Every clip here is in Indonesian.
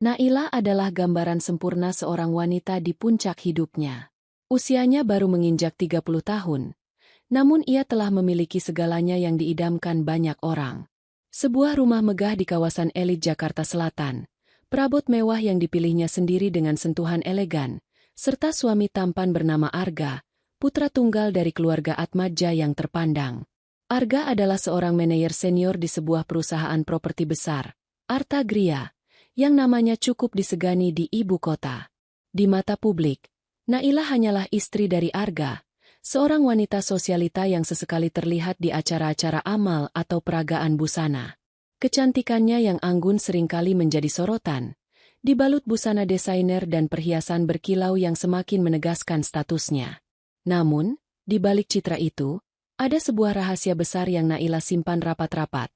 Naila adalah gambaran sempurna seorang wanita di puncak hidupnya. Usianya baru menginjak 30 tahun, namun ia telah memiliki segalanya yang diidamkan banyak orang. Sebuah rumah megah di kawasan elit Jakarta Selatan, perabot mewah yang dipilihnya sendiri dengan sentuhan elegan, serta suami tampan bernama Arga, putra tunggal dari keluarga Atmadja yang terpandang. Arga adalah seorang manajer senior di sebuah perusahaan properti besar, Arta Gria, yang namanya cukup disegani di ibu kota. Di mata publik, Naila hanyalah istri dari Arga, seorang wanita sosialita yang sesekali terlihat di acara-acara amal atau peragaan busana. Kecantikannya yang anggun seringkali menjadi sorotan, dibalut busana desainer dan perhiasan berkilau yang semakin menegaskan statusnya. Namun, di balik citra itu, ada sebuah rahasia besar yang Naila simpan rapat-rapat.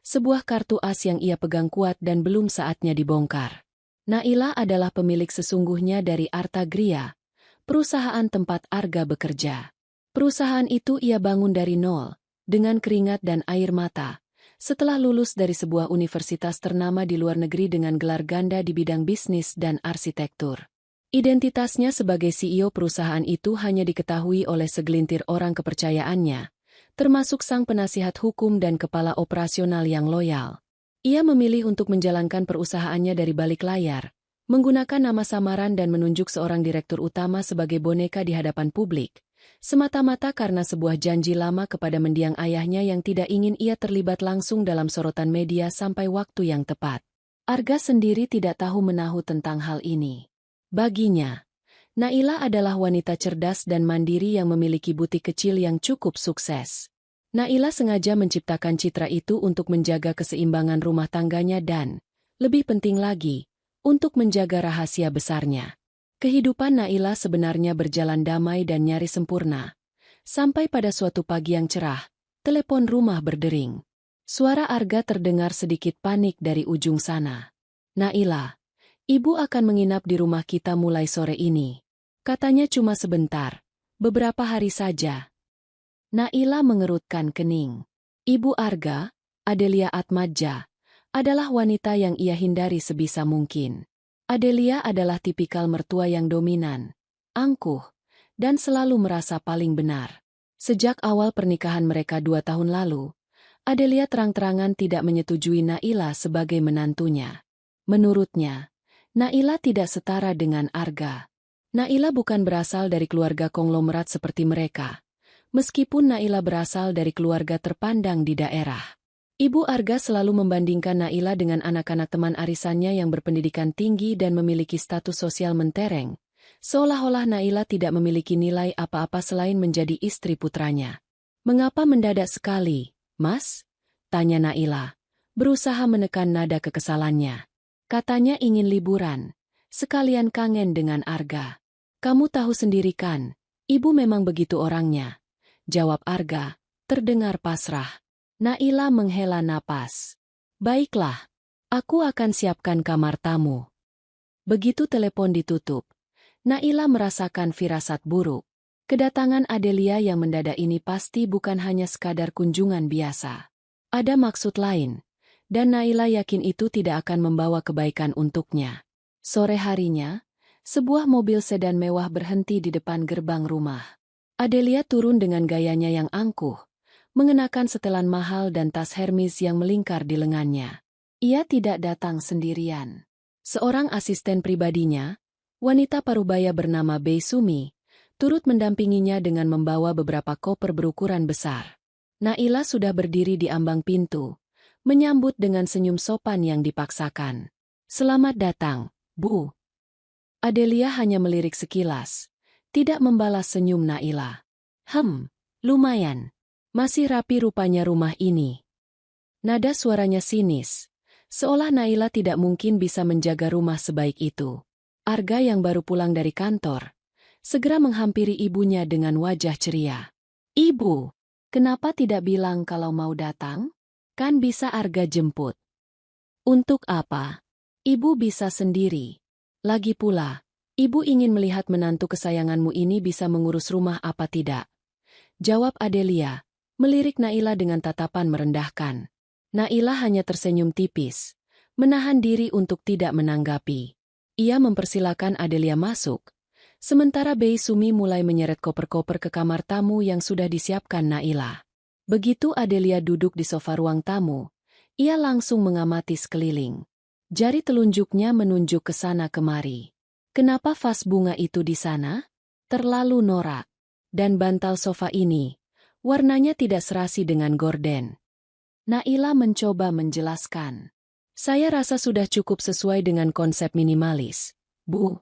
Sebuah kartu as yang ia pegang kuat dan belum saatnya dibongkar. Naila adalah pemilik sesungguhnya dari Arta Gria, perusahaan tempat Arga bekerja. Perusahaan itu ia bangun dari nol, dengan keringat dan air mata, setelah lulus dari sebuah universitas ternama di luar negeri dengan gelar ganda di bidang bisnis dan arsitektur. Identitasnya sebagai CEO perusahaan itu hanya diketahui oleh segelintir orang kepercayaannya, termasuk sang penasihat hukum dan kepala operasional yang loyal. Ia memilih untuk menjalankan perusahaannya dari balik layar, menggunakan nama samaran dan menunjuk seorang direktur utama sebagai boneka di hadapan publik, semata-mata karena sebuah janji lama kepada mendiang ayahnya yang tidak ingin ia terlibat langsung dalam sorotan media sampai waktu yang tepat. Arga sendiri tidak tahu menahu tentang hal ini. Baginya, Naila adalah wanita cerdas dan mandiri yang memiliki butik kecil yang cukup sukses. Naila sengaja menciptakan citra itu untuk menjaga keseimbangan rumah tangganya dan, lebih penting lagi, untuk menjaga rahasia besarnya. Kehidupan Naila sebenarnya berjalan damai dan nyaris sempurna. Sampai pada suatu pagi yang cerah, telepon rumah berdering. Suara Arga terdengar sedikit panik dari ujung sana. "Naila, ibu akan menginap di rumah kita mulai sore ini. Katanya cuma sebentar, beberapa hari saja." Naila mengerutkan kening. Ibu Arga, Adelia Atmadja, adalah wanita yang ia hindari sebisa mungkin. Adelia adalah tipikal mertua yang dominan, angkuh, dan selalu merasa paling benar. Sejak awal pernikahan mereka 2 tahun lalu, Adelia terang-terangan tidak menyetujui Naila sebagai menantunya. Menurutnya, Naila tidak setara dengan Arga. Naila bukan berasal dari keluarga konglomerat seperti mereka, meskipun Naila berasal dari keluarga terpandang di daerah. Ibu Arga selalu membandingkan Naila dengan anak-anak teman arisannya yang berpendidikan tinggi dan memiliki status sosial mentereng, seolah-olah Naila tidak memiliki nilai apa-apa selain menjadi istri putranya. "Mengapa mendadak sekali, Mas?" tanya Naila, berusaha menekan nada kekesalannya. Katanya ingin liburan, sekalian kangen dengan Arga. "Kamu tahu sendiri kan, ibu memang begitu orangnya," jawab Arga, terdengar pasrah. Naila menghela napas. "Baiklah, aku akan siapkan kamar tamu." Begitu telepon ditutup, Naila merasakan firasat buruk. Kedatangan Adelia yang mendadak ini pasti bukan hanya sekadar kunjungan biasa. Ada maksud lain, dan Naila yakin itu tidak akan membawa kebaikan untuknya. Sore harinya, sebuah mobil sedan mewah berhenti di depan gerbang rumah. Adelia turun dengan gayanya yang angkuh, mengenakan setelan mahal dan tas Hermes yang melingkar di lengannya. Ia tidak datang sendirian. Seorang asisten pribadinya, wanita parubaya bernama Bei Sumi, turut mendampinginya dengan membawa beberapa koper berukuran besar. Naila sudah berdiri di ambang pintu, menyambut dengan senyum sopan yang dipaksakan. "Selamat datang, Bu." Adelia hanya melirik sekilas, tidak membalas senyum Naila. Lumayan. Masih rapi rupanya rumah ini." Nada suaranya sinis, seolah Naila tidak mungkin bisa menjaga rumah sebaik itu. Arga yang baru pulang dari kantor, segera menghampiri ibunya dengan wajah ceria. "Ibu, kenapa tidak bilang kalau mau datang? Kan bisa Arga jemput." "Untuk apa? Ibu bisa sendiri. Lagi pula, ibu ingin melihat menantu kesayanganmu ini bisa mengurus rumah apa tidak?" jawab Adelia, melirik Naila dengan tatapan merendahkan. Naila hanya tersenyum tipis, menahan diri untuk tidak menanggapi. Ia mempersilakan Adelia masuk, sementara Bei Sumi mulai menyeret koper-koper ke kamar tamu yang sudah disiapkan Naila. Begitu Adelia duduk di sofa ruang tamu, ia langsung mengamati sekeliling. Jari telunjuknya menunjuk ke sana kemari. Kenapa vas bunga itu di sana? Terlalu norak. Dan bantal sofa ini, warnanya tidak serasi dengan gorden. Naila mencoba menjelaskan. Saya rasa sudah cukup sesuai dengan konsep minimalis, Bu.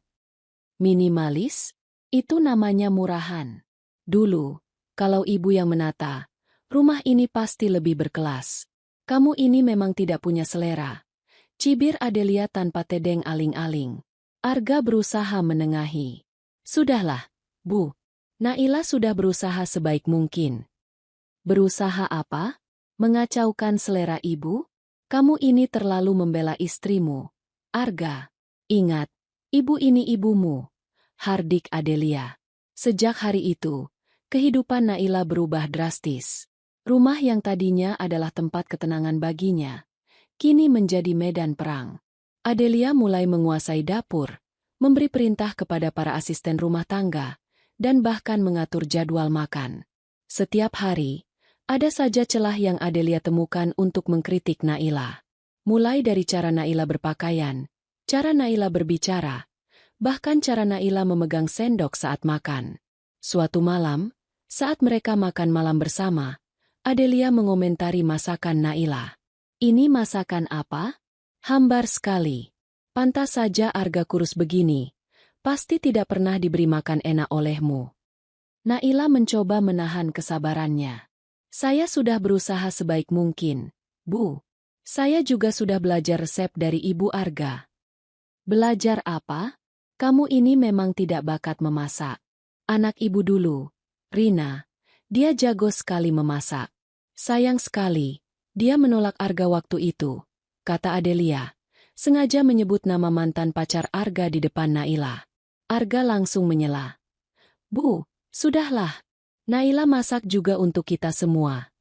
Minimalis? Itu namanya murahan. Dulu, kalau ibu yang menata, rumah ini pasti lebih berkelas. Kamu ini memang tidak punya selera. Cibir Adelia tanpa tedeng aling-aling. Arga berusaha menengahi. Sudahlah, Bu. Naila sudah berusaha sebaik mungkin. Berusaha apa? Mengacaukan selera ibu? Kamu ini terlalu membela istrimu. Arga. Ingat, ibu ini ibumu. Hardik Adelia. Sejak hari itu, kehidupan Naila berubah drastis. Rumah yang tadinya adalah tempat ketenangan baginya, kini menjadi medan perang. Adelia mulai menguasai dapur, memberi perintah kepada para asisten rumah tangga, dan bahkan mengatur jadwal makan. Setiap hari, ada saja celah yang Adelia temukan untuk mengkritik Naila. Mulai dari cara Naila berpakaian, cara Naila berbicara, bahkan cara Naila memegang sendok saat makan. Suatu malam, saat mereka makan malam bersama, Adelia mengomentari masakan Naila. Ini masakan apa? Hambar sekali. Pantas saja Arga kurus begini. Pasti tidak pernah diberi makan enak olehmu. Naila mencoba menahan kesabarannya. Saya sudah berusaha sebaik mungkin, Bu. Saya juga sudah belajar resep dari Ibu Arga. Belajar apa? Kamu ini memang tidak bakat memasak. Anak ibu dulu, Rina, dia jago sekali memasak. Sayang sekali, dia menolak Arga waktu itu, kata Adelia, sengaja menyebut nama mantan pacar Arga di depan Naila. Arga langsung menyela. Bu, sudahlah. Naila masak juga untuk kita semua.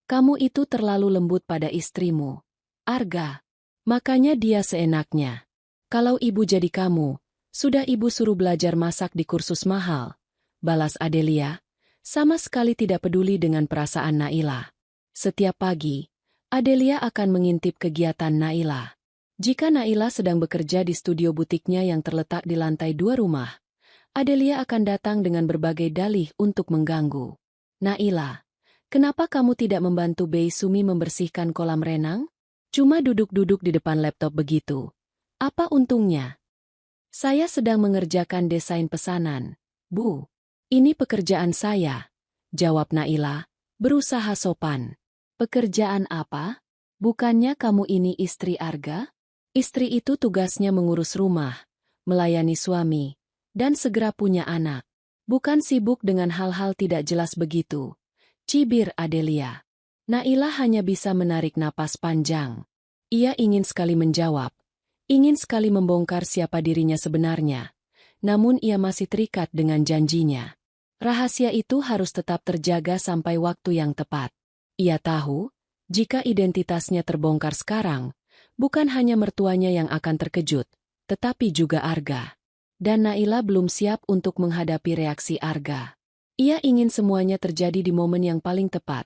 Kamu itu terlalu lembut pada istrimu, Arga. Makanya dia seenaknya. Kalau ibu jadi kamu, sudah ibu suruh belajar masak di kursus mahal. Balas Adelia, sama sekali tidak peduli dengan perasaan Naila. Setiap pagi, Adelia akan mengintip kegiatan Naila. Jika Naila sedang bekerja di studio butiknya yang terletak di lantai 2 rumah, Adelia akan datang dengan berbagai dalih untuk mengganggu. Naila, kenapa kamu tidak membantu Bei Sumi membersihkan kolam renang? Cuma duduk-duduk di depan laptop begitu. Apa untungnya? Saya sedang mengerjakan desain pesanan, Bu. Ini pekerjaan saya, jawab Naila, berusaha sopan. Pekerjaan apa? Bukannya kamu ini istri Arga? Istri itu tugasnya mengurus rumah, melayani suami, dan segera punya anak. Bukan sibuk dengan hal-hal tidak jelas begitu. Cibir Adelia. Naila hanya bisa menarik napas panjang. Ia ingin sekali menjawab. Ingin sekali membongkar siapa dirinya sebenarnya. Namun ia masih terikat dengan janjinya. Rahasia itu harus tetap terjaga sampai waktu yang tepat. Ia tahu, jika identitasnya terbongkar sekarang, bukan hanya mertuanya yang akan terkejut, tetapi juga Arga. Dan Naila belum siap untuk menghadapi reaksi Arga. Ia ingin semuanya terjadi di momen yang paling tepat,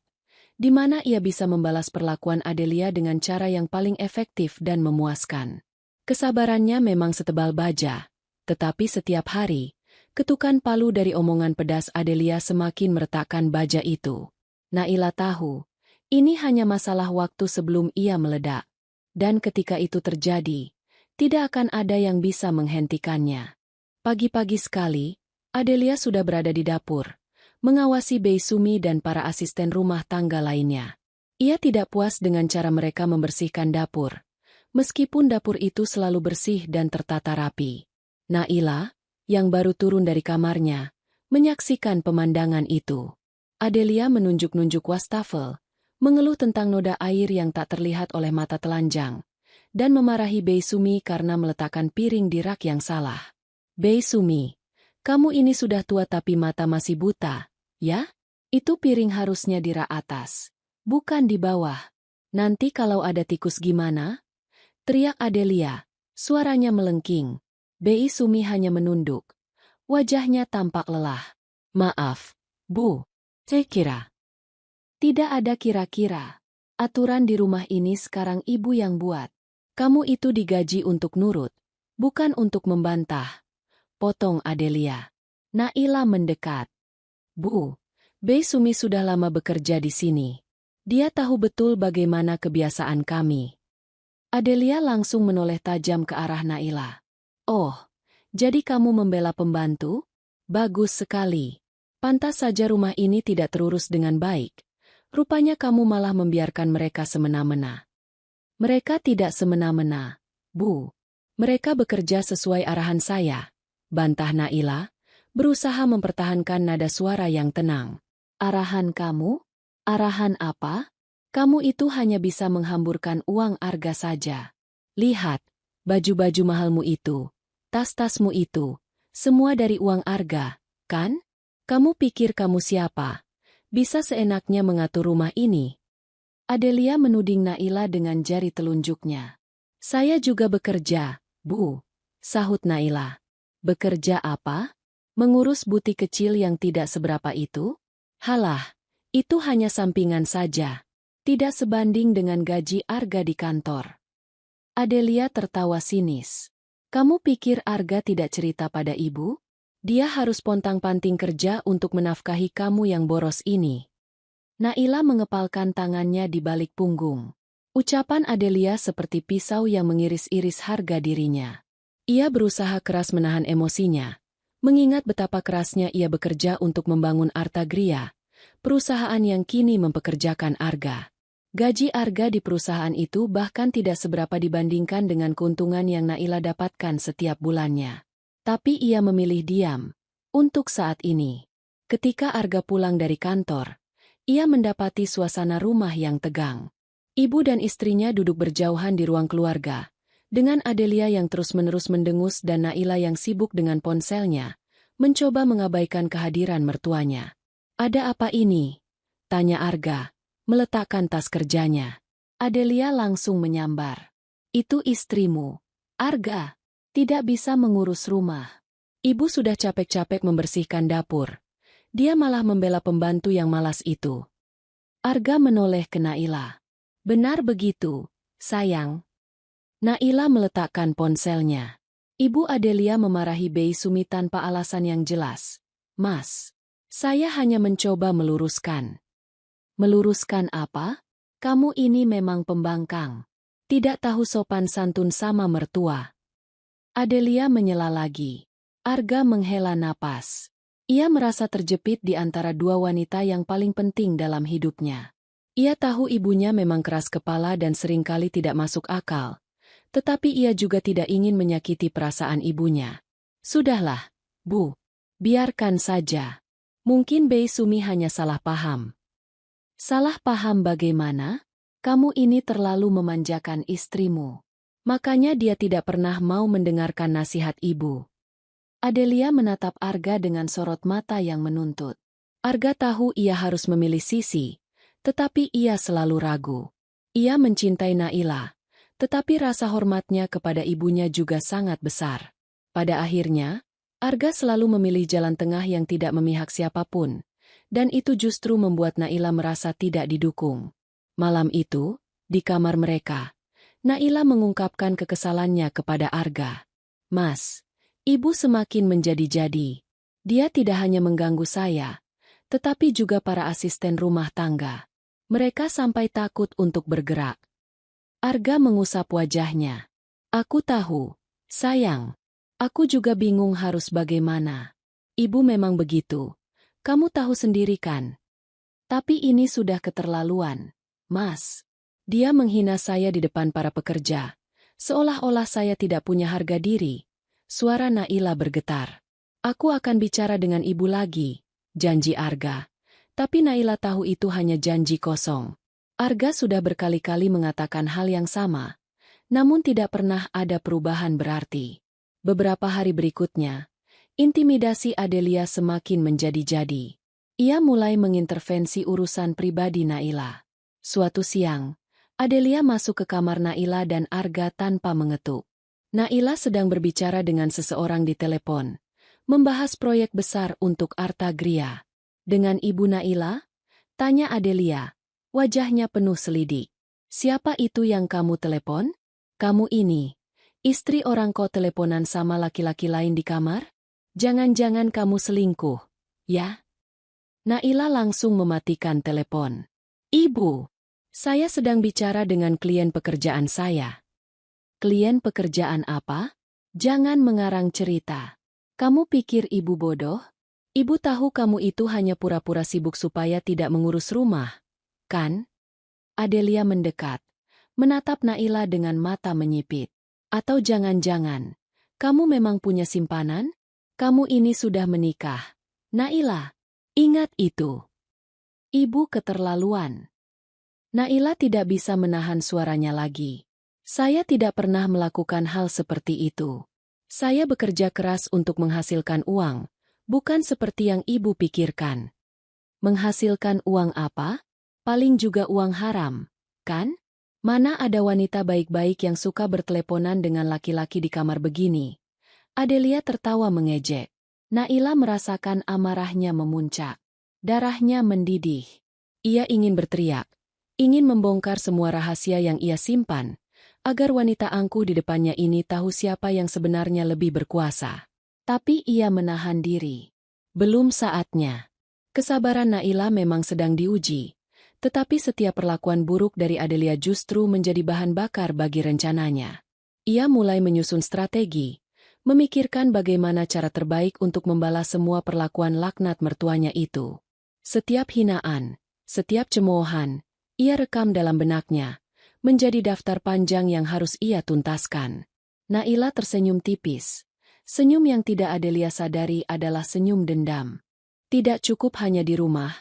di mana ia bisa membalas perlakuan Adelia dengan cara yang paling efektif dan memuaskan. Kesabarannya memang setebal baja, tetapi setiap hari, ketukan palu dari omongan pedas Adelia semakin meretakkan baja itu. Naila tahu, ini hanya masalah waktu sebelum ia meledak. Dan ketika itu terjadi, tidak akan ada yang bisa menghentikannya. Pagi-pagi sekali, Adelia sudah berada di dapur, mengawasi Bei Sumi dan para asisten rumah tangga lainnya. Ia tidak puas dengan cara mereka membersihkan dapur, meskipun dapur itu selalu bersih dan tertata rapi. Naila, yang baru turun dari kamarnya, menyaksikan pemandangan itu. Adelia menunjuk-nunjuk wastafel, mengeluh tentang noda air yang tak terlihat oleh mata telanjang, dan memarahi Bei Sumi karena meletakkan piring di rak yang salah. Bei Sumi, kamu ini sudah tua tapi mata masih buta, ya? Itu piring harusnya di rak atas, bukan di bawah. Nanti kalau ada tikus gimana? teriak Adelia. Suaranya melengking. Bei Sumi hanya menunduk. Wajahnya tampak lelah. Maaf, Bu. Saya kira. Tidak ada kira-kira. Aturan di rumah ini sekarang ibu yang buat. Kamu itu digaji untuk nurut, bukan untuk membantah. Potong Adelia. Naila mendekat. Bu, Bei Sumi sudah lama bekerja di sini. Dia tahu betul bagaimana kebiasaan kami. Adelia langsung menoleh tajam ke arah Naila. Oh, jadi kamu membela pembantu? Bagus sekali. Pantas saja rumah ini tidak terurus dengan baik. Rupanya kamu malah membiarkan mereka semena-mena. Mereka tidak semena-mena, Bu. Mereka bekerja sesuai arahan saya. Bantah Naila, berusaha mempertahankan nada suara yang tenang. Arahan kamu? Arahan apa? Kamu itu hanya bisa menghamburkan uang Arga saja. Lihat, baju-baju mahalmu itu, tas-tasmu itu, semua dari uang Arga, kan? Kamu pikir kamu siapa? Bisa seenaknya mengatur rumah ini? Adelia menuding Naila dengan jari telunjuknya. Saya juga bekerja, Bu. Sahut Naila. Bekerja apa? Mengurus butik kecil yang tidak seberapa itu? Halah, itu hanya sampingan saja. Tidak sebanding dengan gaji Arga di kantor. Adelia tertawa sinis. Kamu pikir Arga tidak cerita pada ibu? Dia harus pontang-panting kerja untuk menafkahi kamu yang boros ini. Naila mengepalkan tangannya di balik punggung. Ucapan Adelia seperti pisau yang mengiris-iris harga dirinya. Ia berusaha keras menahan emosinya, mengingat betapa kerasnya ia bekerja untuk membangun Artagria, perusahaan yang kini mempekerjakan Arga. Gaji Arga di perusahaan itu bahkan tidak seberapa dibandingkan dengan keuntungan yang Naila dapatkan setiap bulannya. Tapi ia memilih diam. Untuk saat ini, ketika Arga pulang dari kantor, ia mendapati suasana rumah yang tegang. Ibu dan istrinya duduk berjauhan di ruang keluarga, dengan Adelia yang terus-menerus mendengus dan Naila yang sibuk dengan ponselnya, mencoba mengabaikan kehadiran mertuanya. Ada apa ini? Tanya Arga, meletakkan tas kerjanya. Adelia langsung menyambar. Itu istrimu, Arga. Tidak bisa mengurus rumah. Ibu sudah capek-capek membersihkan dapur. Dia malah membela pembantu yang malas itu. Arga menoleh ke Naila. Benar begitu, sayang. Naila meletakkan ponselnya. Ibu Adelia memarahi Bei Sumi tanpa alasan yang jelas. Mas, saya hanya mencoba meluruskan. Meluruskan apa? Kamu ini memang pembangkang. Tidak tahu sopan santun sama mertua. Adelia menyela lagi. Arga menghela napas. Ia merasa terjepit di antara dua wanita yang paling penting dalam hidupnya. Ia tahu ibunya memang keras kepala dan seringkali tidak masuk akal. Tetapi ia juga tidak ingin menyakiti perasaan ibunya. Sudahlah, Bu. Biarkan saja. Mungkin Bei Sumi hanya salah paham. Salah paham bagaimana? Kamu ini terlalu memanjakan istrimu. Makanya dia tidak pernah mau mendengarkan nasihat ibu. Adelia menatap Arga dengan sorot mata yang menuntut. Arga tahu ia harus memilih sisi, tetapi ia selalu ragu. Ia mencintai Naila, tetapi rasa hormatnya kepada ibunya juga sangat besar. Pada akhirnya, Arga selalu memilih jalan tengah yang tidak memihak siapapun, dan itu justru membuat Naila merasa tidak didukung. Malam itu, di kamar mereka, Naila mengungkapkan kekesalannya kepada Arga. Mas, ibu semakin menjadi-jadi. Dia tidak hanya mengganggu saya, tetapi juga para asisten rumah tangga. Mereka sampai takut untuk bergerak. Arga mengusap wajahnya. Aku tahu, sayang. Aku juga bingung harus bagaimana. Ibu memang begitu. Kamu tahu sendiri kan? Tapi ini sudah keterlaluan, Mas. Dia menghina saya di depan para pekerja, seolah-olah saya tidak punya harga diri. Suara Naila bergetar. Aku akan bicara dengan ibu lagi, janji Arga. Tapi Naila tahu itu hanya janji kosong. Arga sudah berkali-kali mengatakan hal yang sama, namun tidak pernah ada perubahan berarti. Beberapa hari berikutnya, intimidasi Adelia semakin menjadi-jadi. Ia mulai mengintervensi urusan pribadi Naila. Suatu siang, Adelia masuk ke kamar Naila dan Arga tanpa mengetuk. Naila sedang berbicara dengan seseorang di telepon, membahas proyek besar untuk Arta Gria. Dengan Ibu Naila? Tanya Adelia, wajahnya penuh selidik. Siapa itu yang kamu telepon? Kamu ini, istri orang kau teleponan sama laki-laki lain di kamar? Jangan-jangan kamu selingkuh, ya? Naila langsung mematikan telepon. Ibu, saya sedang bicara dengan klien pekerjaan saya. Klien pekerjaan apa? Jangan mengarang cerita. Kamu pikir ibu bodoh? Ibu tahu kamu itu hanya pura-pura sibuk supaya tidak mengurus rumah, kan? Adelia mendekat, menatap Naila dengan mata menyipit. Atau jangan-jangan, kamu memang punya simpanan? Kamu ini sudah menikah. Naila, ingat itu. Ibu keterlaluan. Naila tidak bisa menahan suaranya lagi. Saya tidak pernah melakukan hal seperti itu. Saya bekerja keras untuk menghasilkan uang, bukan seperti yang ibu pikirkan. Menghasilkan uang apa? Paling juga uang haram, kan? Mana ada wanita baik-baik yang suka berteleponan dengan laki-laki di kamar begini? Adelia tertawa mengejek. Naila merasakan amarahnya memuncak. Darahnya mendidih. Ia ingin berteriak. Ingin membongkar semua rahasia yang ia simpan, agar wanita angkuh di depannya ini tahu siapa yang sebenarnya lebih berkuasa. Tapi ia menahan diri. Belum saatnya. Kesabaran Naila memang sedang diuji, tetapi setiap perlakuan buruk dari Adelia justru menjadi bahan bakar bagi rencananya. Ia mulai menyusun strategi, memikirkan bagaimana cara terbaik untuk membalas semua perlakuan laknat mertuanya itu. Setiap hinaan, setiap cemoohan, ia rekam dalam benaknya, menjadi daftar panjang yang harus ia tuntaskan. Naila tersenyum tipis. Senyum yang tidak Adelia sadari adalah senyum dendam. Tidak cukup hanya di rumah,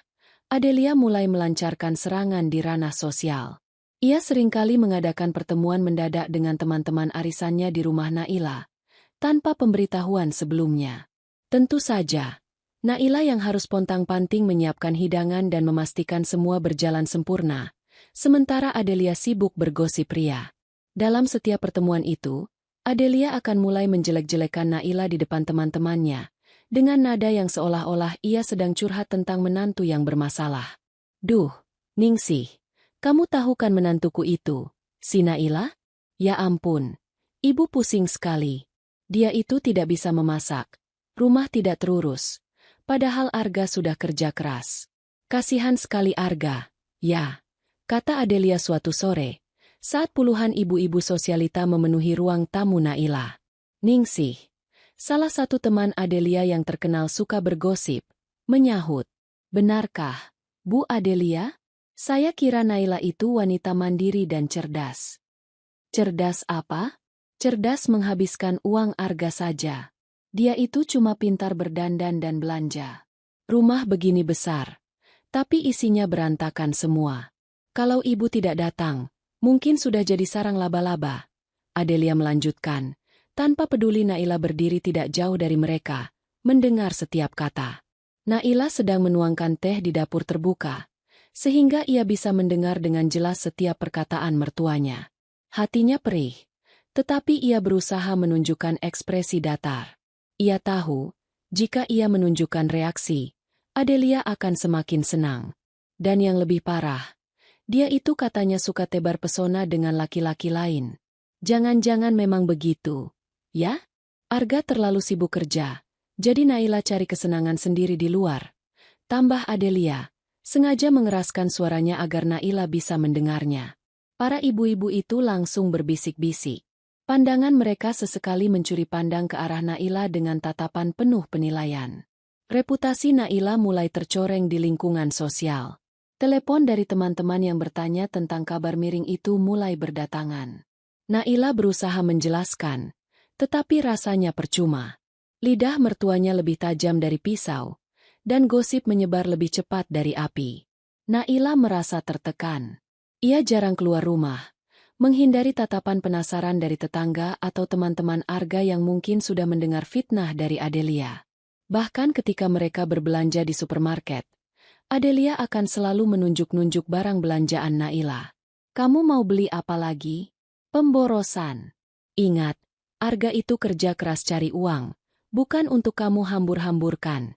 Adelia mulai melancarkan serangan di ranah sosial. Ia seringkali mengadakan pertemuan mendadak dengan teman-teman arisannya di rumah Naila, tanpa pemberitahuan sebelumnya. Tentu saja, Naila yang harus pontang-panting menyiapkan hidangan dan memastikan semua berjalan sempurna, sementara Adelia sibuk bergosip pria. Dalam setiap pertemuan itu, Adelia akan mulai menjelek-jelekan Naila di depan teman-temannya, dengan nada yang seolah-olah ia sedang curhat tentang menantu yang bermasalah. Duh, Ningsih, kamu tahu kan menantuku itu, si Naila? Ya ampun, ibu pusing sekali. Dia itu tidak bisa memasak, rumah tidak terurus. Padahal Arga sudah kerja keras. Kasihan sekali Arga, ya, kata Adelia suatu sore, saat puluhan ibu-ibu sosialita memenuhi ruang tamu Naila. Ningsih, salah satu teman Adelia yang terkenal suka bergosip, menyahut. Benarkah, Bu Adelia? Saya kira Naila itu wanita mandiri dan cerdas. Cerdas apa? Cerdas menghabiskan uang Arga saja. Dia itu cuma pintar berdandan dan belanja. Rumah begini besar, tapi isinya berantakan semua. Kalau ibu tidak datang, mungkin sudah jadi sarang laba-laba. Adelia melanjutkan, tanpa peduli Naila berdiri tidak jauh dari mereka, mendengar setiap kata. Naila sedang menuangkan teh di dapur terbuka, sehingga ia bisa mendengar dengan jelas setiap perkataan mertuanya. Hatinya perih, tetapi ia berusaha menunjukkan ekspresi datar. Ia tahu, jika ia menunjukkan reaksi, Adelia akan semakin senang. Dan yang lebih parah, dia itu katanya suka tebar pesona dengan laki-laki lain. Jangan-jangan memang begitu, ya? Arga terlalu sibuk kerja, jadi Naila cari kesenangan sendiri di luar. Tambah Adelia, sengaja mengeraskan suaranya agar Naila bisa mendengarnya. Para ibu-ibu itu langsung berbisik-bisik. Pandangan mereka sesekali mencuri pandang ke arah Naila dengan tatapan penuh penilaian. Reputasi Naila mulai tercoreng di lingkungan sosial. Telepon dari teman-teman yang bertanya tentang kabar miring itu mulai berdatangan. Naila berusaha menjelaskan, tetapi rasanya percuma. Lidah mertuanya lebih tajam dari pisau, dan gosip menyebar lebih cepat dari api. Naila merasa tertekan. Ia jarang keluar rumah, menghindari tatapan penasaran dari tetangga atau teman-teman Arga yang mungkin sudah mendengar fitnah dari Adelia. Bahkan ketika mereka berbelanja di supermarket, Adelia akan selalu menunjuk-nunjuk barang belanjaan Naila. Kamu mau beli apa lagi? Pemborosan. Ingat, Arga itu kerja keras cari uang, bukan untuk kamu hambur-hamburkan.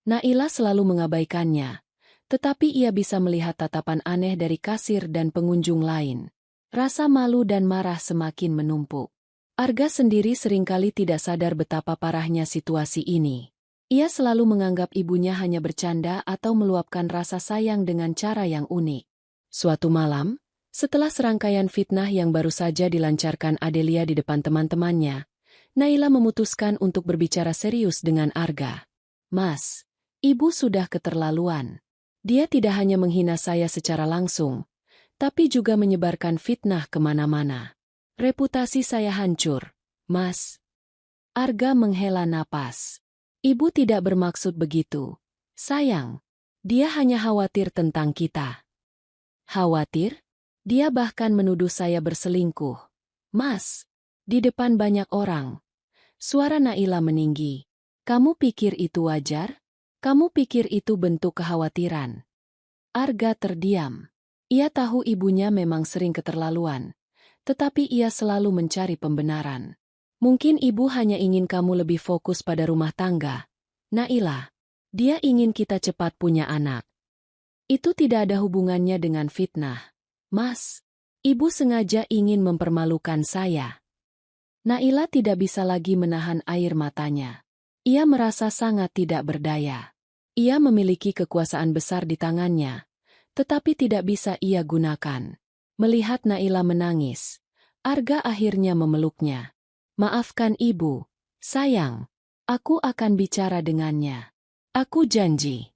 Naila selalu mengabaikannya, tetapi ia bisa melihat tatapan aneh dari kasir dan pengunjung lain. Rasa malu dan marah semakin menumpuk. Arga sendiri seringkali tidak sadar betapa parahnya situasi ini. Ia selalu menganggap ibunya hanya bercanda atau meluapkan rasa sayang dengan cara yang unik. Suatu malam, setelah serangkaian fitnah yang baru saja dilancarkan Adelia di depan teman-temannya, Naila memutuskan untuk berbicara serius dengan Arga. "Mas, ibu sudah keterlaluan. Dia tidak hanya menghina saya secara langsung, tapi juga menyebarkan fitnah kemana-mana. Reputasi saya hancur, Mas." Arga menghela napas. "Ibu tidak bermaksud begitu. Sayang, dia hanya khawatir tentang kita." "Khawatir? Dia bahkan menuduh saya berselingkuh. Mas, di depan banyak orang." Suara Naila meninggi. "Kamu pikir itu wajar? Kamu pikir itu bentuk kekhawatiran?" Arga terdiam. Ia tahu ibunya memang sering keterlaluan, tetapi ia selalu mencari pembenaran. "Mungkin ibu hanya ingin kamu lebih fokus pada rumah tangga. Naila, dia ingin kita cepat punya anak. Itu tidak ada hubungannya dengan fitnah. Mas, ibu sengaja ingin mempermalukan saya." Naila tidak bisa lagi menahan air matanya. Ia merasa sangat tidak berdaya. Ia memiliki kekuasaan besar di tangannya, tetapi tidak bisa ia gunakan. Melihat Naila menangis, Arga akhirnya memeluknya. "Maafkan ibu, sayang. Aku akan bicara dengannya. Aku janji."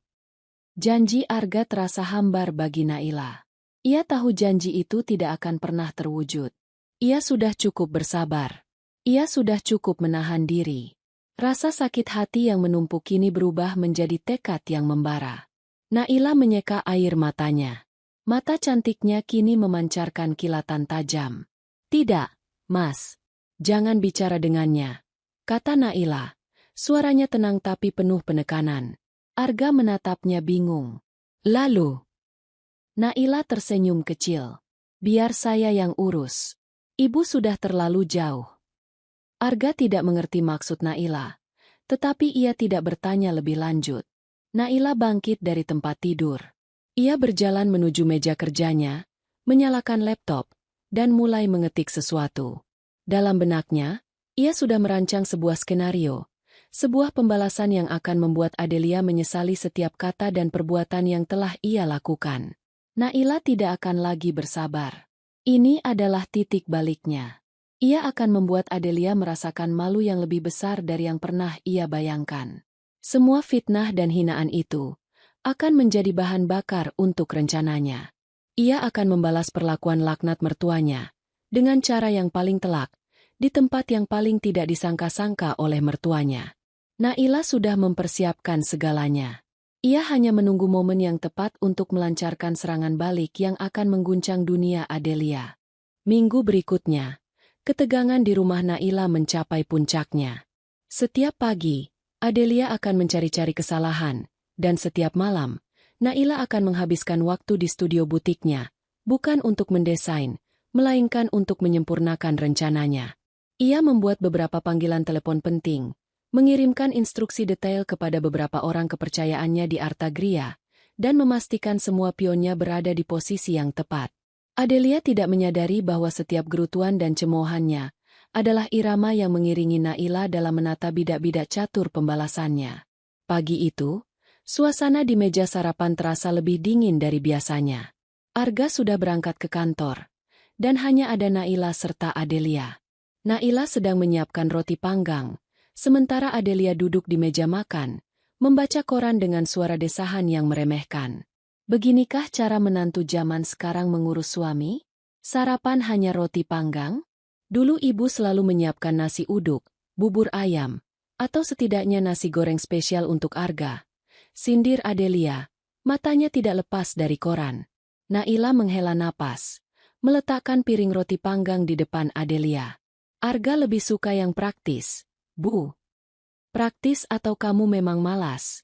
Janji Arga terasa hambar bagi Naila. Ia tahu janji itu tidak akan pernah terwujud. Ia sudah cukup bersabar. Ia sudah cukup menahan diri. Rasa sakit hati yang menumpuk kini berubah menjadi tekad yang membara. Naila menyeka air matanya. Mata cantiknya kini memancarkan kilatan tajam. "Tidak, Mas. Jangan bicara dengannya," kata Naila. Suaranya tenang tapi penuh penekanan. Arga menatapnya bingung. "Lalu?" Naila tersenyum kecil. "Biar saya yang urus. Ibu sudah terlalu jauh." Arga tidak mengerti maksud Naila, tetapi ia tidak bertanya lebih lanjut. Naila bangkit dari tempat tidur. Ia berjalan menuju meja kerjanya, menyalakan laptop, dan mulai mengetik sesuatu. Dalam benaknya, ia sudah merancang sebuah skenario, sebuah pembalasan yang akan membuat Adelia menyesali setiap kata dan perbuatan yang telah ia lakukan. Naila tidak akan lagi bersabar. Ini adalah titik baliknya. Ia akan membuat Adelia merasakan malu yang lebih besar dari yang pernah ia bayangkan. Semua fitnah dan hinaan itu akan menjadi bahan bakar untuk rencananya. Ia akan membalas perlakuan laknat mertuanya dengan cara yang paling telak, di tempat yang paling tidak disangka-sangka oleh mertuanya. Naila sudah mempersiapkan segalanya. Ia hanya menunggu momen yang tepat untuk melancarkan serangan balik yang akan mengguncang dunia Adelia. Minggu berikutnya, ketegangan di rumah Naila mencapai puncaknya. Setiap pagi, Adelia akan mencari-cari kesalahan, dan setiap malam, Naila akan menghabiskan waktu di studio butiknya, bukan untuk mendesain, melainkan untuk menyempurnakan rencananya. Ia membuat beberapa panggilan telepon penting, mengirimkan instruksi detail kepada beberapa orang kepercayaannya di Artagria, dan memastikan semua pionnya berada di posisi yang tepat. Adelia tidak menyadari bahwa setiap gerutuan dan cemoohannya adalah irama yang mengiringi Naila dalam menata bidak-bidak catur pembalasannya. Pagi itu, suasana di meja sarapan terasa lebih dingin dari biasanya. Arga sudah berangkat ke kantor, dan hanya ada Naila serta Adelia. Naila sedang menyiapkan roti panggang, sementara Adelia duduk di meja makan, membaca koran dengan suara desahan yang meremehkan. Beginikah cara menantu zaman sekarang mengurus suami? Sarapan hanya roti panggang? Dulu ibu selalu menyiapkan nasi uduk, bubur ayam, atau setidaknya nasi goreng spesial untuk Arga. Sindir Adelia, matanya tidak lepas dari koran. Naila menghela napas, meletakkan piring roti panggang di depan Adelia. "Arga lebih suka yang praktis, Bu." "Praktis atau kamu memang malas?"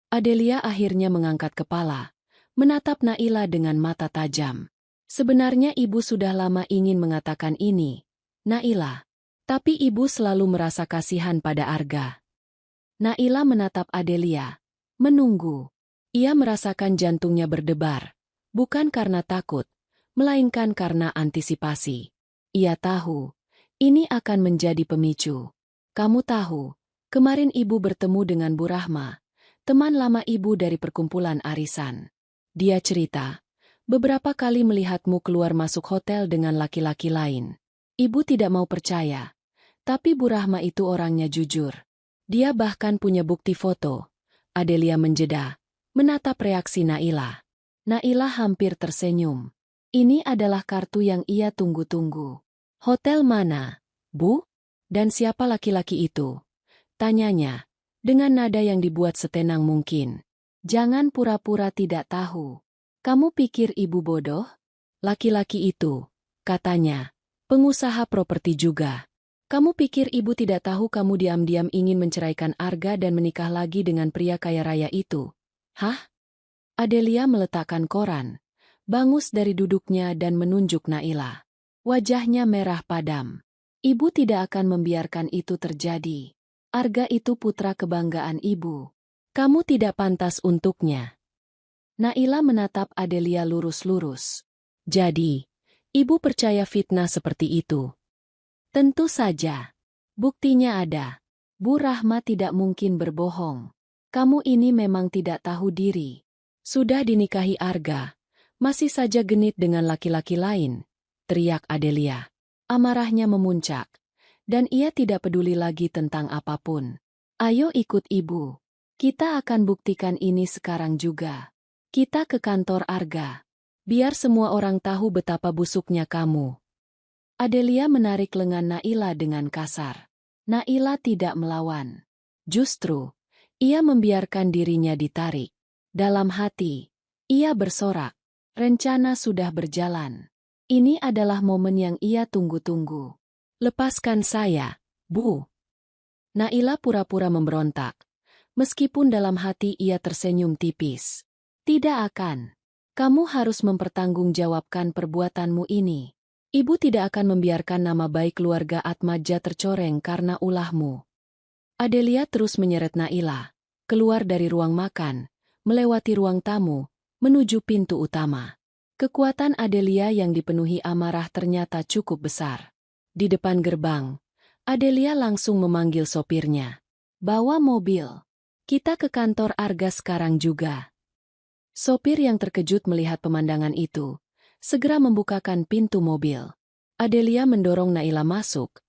Adelia akhirnya mengangkat kepala, menatap Naila dengan mata tajam. Sebenarnya ibu sudah lama ingin mengatakan ini, Naila. Tapi ibu selalu merasa kasihan pada Arga. Naila menatap Adelia. Menunggu. Ia merasakan jantungnya berdebar. Bukan karena takut, melainkan karena antisipasi. Ia tahu, ini akan menjadi pemicu. Kamu tahu, kemarin ibu bertemu dengan Bu Rahma, teman lama ibu dari perkumpulan arisan. Dia cerita, beberapa kali melihatmu keluar masuk hotel dengan laki-laki lain. Ibu tidak mau percaya. Tapi Bu Rahma itu orangnya jujur. Dia bahkan punya bukti foto. Adelia menjeda, menatap reaksi Naila. Naila hampir tersenyum. Ini adalah kartu yang ia tunggu-tunggu. Hotel mana, Bu? Dan siapa laki-laki itu? Tanyanya, dengan nada yang dibuat setenang mungkin. Jangan pura-pura tidak tahu. Kamu pikir ibu bodoh? Laki-laki itu, katanya, pengusaha properti juga. Kamu pikir ibu tidak tahu kamu diam-diam ingin menceraikan Arga dan menikah lagi dengan pria kaya raya itu? Hah? Adelia meletakkan koran, bangus dari duduknya dan menunjuk Naila. Wajahnya merah padam. Ibu tidak akan membiarkan itu terjadi. Arga itu putra kebanggaan ibu. Kamu tidak pantas untuknya. Naila menatap Adelia lurus-lurus. Jadi, ibu percaya fitnah seperti itu? Tentu saja. Buktinya ada. Bu Rahma tidak mungkin berbohong. Kamu ini memang tidak tahu diri. Sudah dinikahi Arga, masih saja genit dengan laki-laki lain, teriak Adelia. Amarahnya memuncak, dan ia tidak peduli lagi tentang apapun. Ayo ikut ibu. Kita akan buktikan ini sekarang juga. Kita ke kantor Arga. Biar semua orang tahu betapa busuknya kamu. Adelia menarik lengan Naila dengan kasar. Naila tidak melawan. Justru, ia membiarkan dirinya ditarik. Dalam hati, ia bersorak. Rencana sudah berjalan. Ini adalah momen yang ia tunggu-tunggu. Lepaskan saya, Bu. Naila pura-pura memberontak. Meskipun dalam hati ia tersenyum tipis. Tidak akan. Kamu harus mempertanggungjawabkan perbuatanmu ini. Ibu tidak akan membiarkan nama baik keluarga Atmaja tercoreng karena ulahmu. Adelia terus menyeret Naila, keluar dari ruang makan, melewati ruang tamu, menuju pintu utama. Kekuatan Adelia yang dipenuhi amarah ternyata cukup besar. Di depan gerbang, Adelia langsung memanggil sopirnya. Bawa mobil. Kita ke kantor Arga sekarang juga. Sopir yang terkejut melihat pemandangan itu, segera membukakan pintu mobil. Adelia mendorong Naila masuk,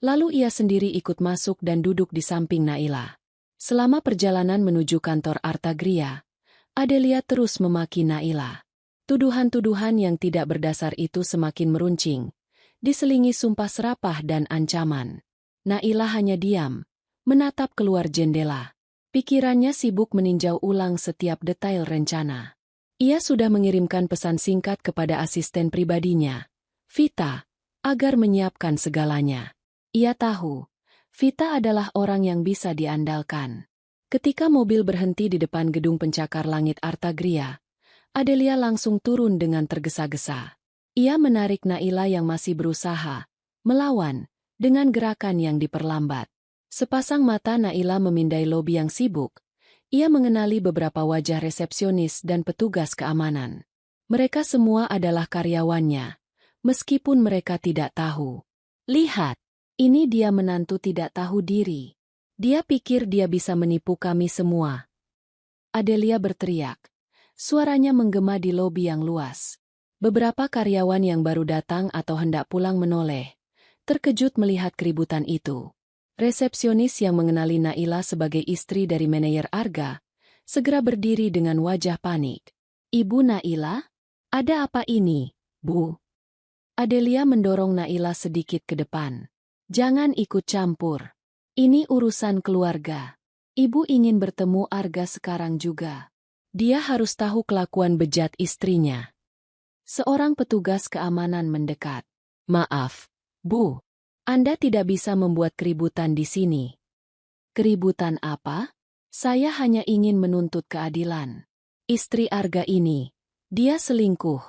lalu ia sendiri ikut masuk dan duduk di samping Naila. Selama perjalanan menuju kantor Artagria, Adelia terus memaki Naila. Tuduhan-tuduhan yang tidak berdasar itu semakin meruncing, diselingi sumpah serapah dan ancaman. Naila hanya diam, menatap keluar jendela. Pikirannya sibuk meninjau ulang setiap detail rencana. Ia sudah mengirimkan pesan singkat kepada asisten pribadinya, Vita, agar menyiapkan segalanya. Ia tahu, Vita adalah orang yang bisa diandalkan. Ketika mobil berhenti di depan gedung pencakar langit Artagria, Adelia langsung turun dengan tergesa-gesa. Ia menarik Naila yang masih berusaha melawan dengan gerakan yang diperlambat. Sepasang mata Naila memindai lobi yang sibuk. Ia mengenali beberapa wajah resepsionis dan petugas keamanan. Mereka semua adalah karyawannya, meskipun mereka tidak tahu. Lihat, ini dia menantu tidak tahu diri. Dia pikir dia bisa menipu kami semua. Adelia berteriak. Suaranya menggema di lobi yang luas. Beberapa karyawan yang baru datang atau hendak pulang menoleh, terkejut melihat keributan itu. Resepsionis yang mengenali Naila sebagai istri dari manajer Arga, segera berdiri dengan wajah panik. Ibu Naila? Ada apa ini, Bu? Adelia mendorong Naila sedikit ke depan. Jangan ikut campur. Ini urusan keluarga. Ibu ingin bertemu Arga sekarang juga. Dia harus tahu kelakuan bejat istrinya. Seorang petugas keamanan mendekat. Maaf, Bu. Anda tidak bisa membuat keributan di sini. Keributan apa? Saya hanya ingin menuntut keadilan. Istri Arga ini, dia selingkuh.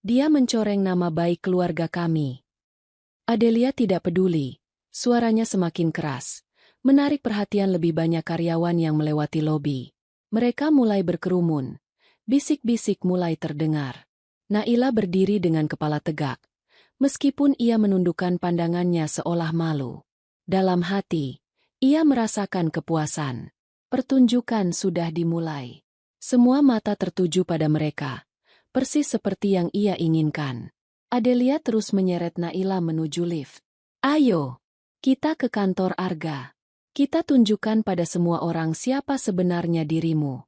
Dia mencoreng nama baik keluarga kami. Adelia tidak peduli. Suaranya semakin keras, menarik perhatian lebih banyak karyawan yang melewati lobi. Mereka mulai berkerumun. Bisik-bisik mulai terdengar. Naila berdiri dengan kepala tegak, meskipun ia menundukkan pandangannya seolah malu. Dalam hati, ia merasakan kepuasan. Pertunjukan sudah dimulai. Semua mata tertuju pada mereka, persis seperti yang ia inginkan. Adelia terus menyeret Naila menuju lift. Ayo, kita ke kantor Arga. Kita tunjukkan pada semua orang siapa sebenarnya dirimu.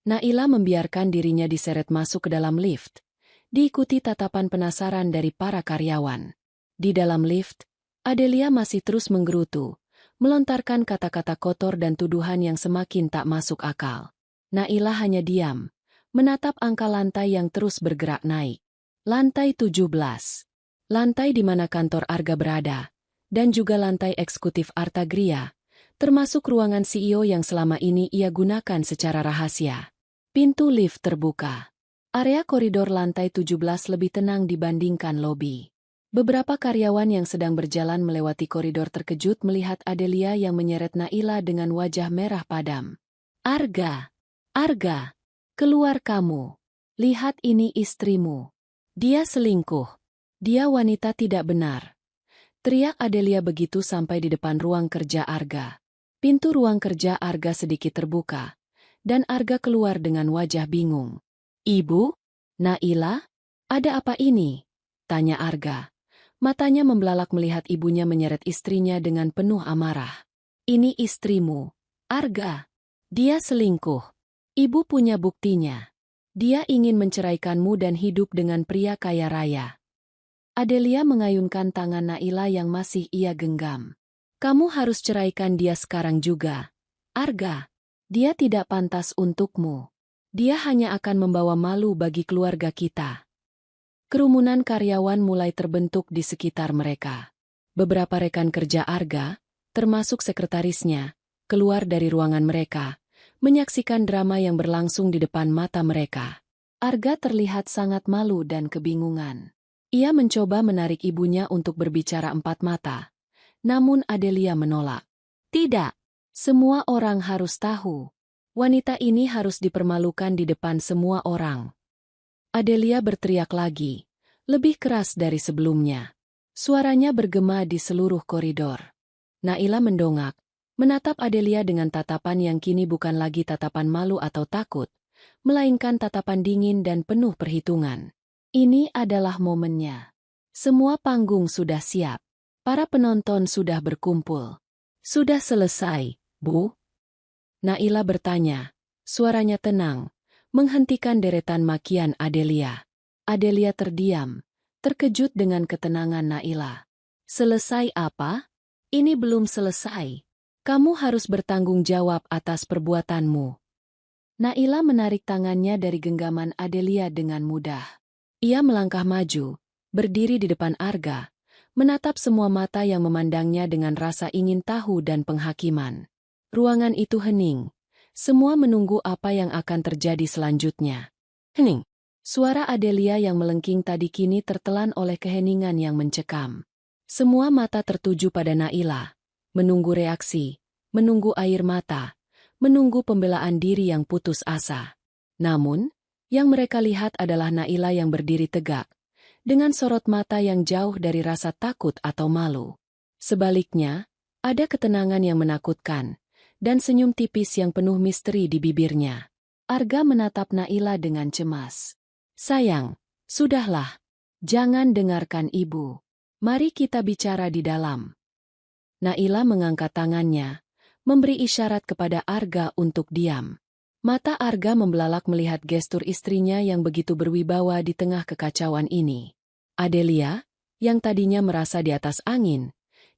Naila membiarkan dirinya diseret masuk ke dalam lift, diikuti tatapan penasaran dari para karyawan. Di dalam lift, Adelia masih terus menggerutu, melontarkan kata-kata kotor dan tuduhan yang semakin tak masuk akal. Naila hanya diam, menatap angka lantai yang terus bergerak naik. Lantai 17. Lantai di mana kantor Arga berada, dan juga lantai eksekutif Artagria, termasuk ruangan CEO yang selama ini ia gunakan secara rahasia. Pintu lift terbuka. Area koridor lantai 17 lebih tenang dibandingkan lobi. Beberapa karyawan yang sedang berjalan melewati koridor terkejut melihat Adelia yang menyeret Naila dengan wajah merah padam. Arga! Arga! Keluar kamu! Lihat ini istrimu. Dia selingkuh. Dia wanita tidak benar. Teriak Adelia begitu sampai di depan ruang kerja Arga. Pintu ruang kerja Arga sedikit terbuka, dan Arga keluar dengan wajah bingung. Ibu? Naila? Ada apa ini? Tanya Arga. Matanya membelalak melihat ibunya menyeret istrinya dengan penuh amarah. Ini istrimu, Arga. Dia selingkuh. Ibu punya buktinya. Dia ingin menceraikanmu dan hidup dengan pria kaya raya. Adelia mengayunkan tangan Naila yang masih ia genggam. Kamu harus ceraikan dia sekarang juga. Arga, dia tidak pantas untukmu. Dia hanya akan membawa malu bagi keluarga kita. Kerumunan karyawan mulai terbentuk di sekitar mereka. Beberapa rekan kerja Arga, termasuk sekretarisnya, keluar dari ruangan mereka, menyaksikan drama yang berlangsung di depan mata mereka. Arga terlihat sangat malu dan kebingungan. Ia mencoba menarik ibunya untuk berbicara empat mata. Namun Adelia menolak. Tidak, semua orang harus tahu. Wanita ini harus dipermalukan di depan semua orang. Adelia berteriak lagi, lebih keras dari sebelumnya. Suaranya bergema di seluruh koridor. Naila mendongak, menatap Adelia dengan tatapan yang kini bukan lagi tatapan malu atau takut, melainkan tatapan dingin dan penuh perhitungan. Ini adalah momennya. Semua panggung sudah siap. Para penonton sudah berkumpul. Sudah selesai, Bu? Naila bertanya, suaranya tenang, menghentikan deretan makian Adelia. Adelia terdiam, terkejut dengan ketenangan Naila. Selesai apa? Ini belum selesai. Kamu harus bertanggung jawab atas perbuatanmu. Naila menarik tangannya dari genggaman Adelia dengan mudah. Ia melangkah maju, berdiri di depan Arga, menatap semua mata yang memandangnya dengan rasa ingin tahu dan penghakiman. Ruangan itu hening. Semua menunggu apa yang akan terjadi selanjutnya. Hening. Suara Adelia yang melengking tadi kini tertelan oleh keheningan yang mencekam. Semua mata tertuju pada Naila. Menunggu reaksi, menunggu air mata, menunggu pembelaan diri yang putus asa. Namun, yang mereka lihat adalah Naila yang berdiri tegak, dengan sorot mata yang jauh dari rasa takut atau malu. Sebaliknya, ada ketenangan yang menakutkan, dan senyum tipis yang penuh misteri di bibirnya. Arga menatap Naila dengan cemas. Sayang, sudahlah. Jangan dengarkan ibu. Mari kita bicara di dalam. Naila mengangkat tangannya, memberi isyarat kepada Arga untuk diam. Mata Arga membelalak melihat gestur istrinya yang begitu berwibawa di tengah kekacauan ini. Adelia, yang tadinya merasa di atas angin,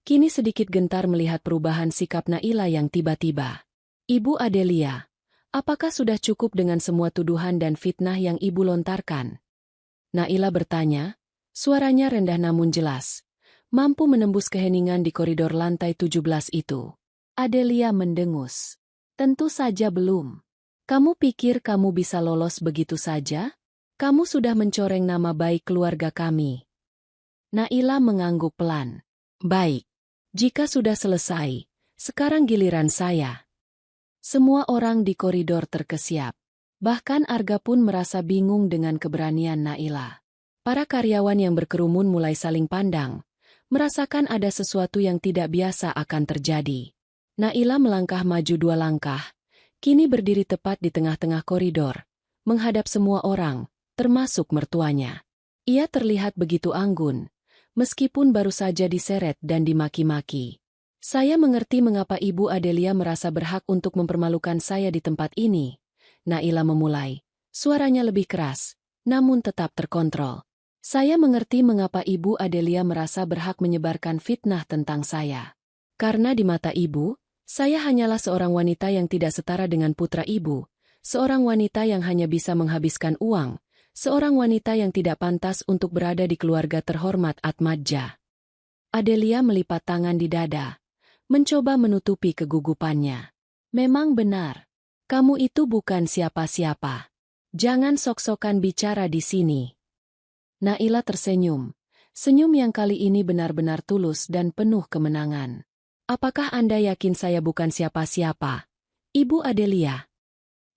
kini sedikit gentar melihat perubahan sikap Naila yang tiba-tiba. Ibu Adelia, apakah sudah cukup dengan semua tuduhan dan fitnah yang ibu lontarkan? Naila bertanya, suaranya rendah namun jelas, mampu menembus keheningan di koridor lantai 17 itu. Adelia mendengus. Tentu saja belum. Kamu pikir kamu bisa lolos begitu saja? Kamu sudah mencoreng nama baik keluarga kami. Naila mengangguk pelan. Baik. Jika sudah selesai, sekarang giliran saya. Semua orang di koridor terkesiap. Bahkan Arga pun merasa bingung dengan keberanian Naila. Para karyawan yang berkerumun mulai saling pandang, merasakan ada sesuatu yang tidak biasa akan terjadi. Naila melangkah maju 2 langkah, kini berdiri tepat di tengah-tengah koridor, menghadap semua orang, termasuk mertuanya. Ia terlihat begitu anggun, meskipun baru saja diseret dan dimaki-maki. Saya mengerti mengapa Ibu Adelia merasa berhak untuk mempermalukan saya di tempat ini. Naila memulai, suaranya lebih keras, namun tetap terkontrol. Saya mengerti mengapa Ibu Adelia merasa berhak menyebarkan fitnah tentang saya. Karena di mata Ibu, saya hanyalah seorang wanita yang tidak setara dengan putra Ibu, seorang wanita yang hanya bisa menghabiskan uang, seorang wanita yang tidak pantas untuk berada di keluarga terhormat Atmadja. Adelia melipat tangan di dada, mencoba menutupi kegugupannya. Memang benar, kamu itu bukan siapa-siapa. Jangan sok-sokan bicara di sini. Naila tersenyum, senyum yang kali ini benar-benar tulus dan penuh kemenangan. Apakah Anda yakin saya bukan siapa-siapa, Ibu Adelia?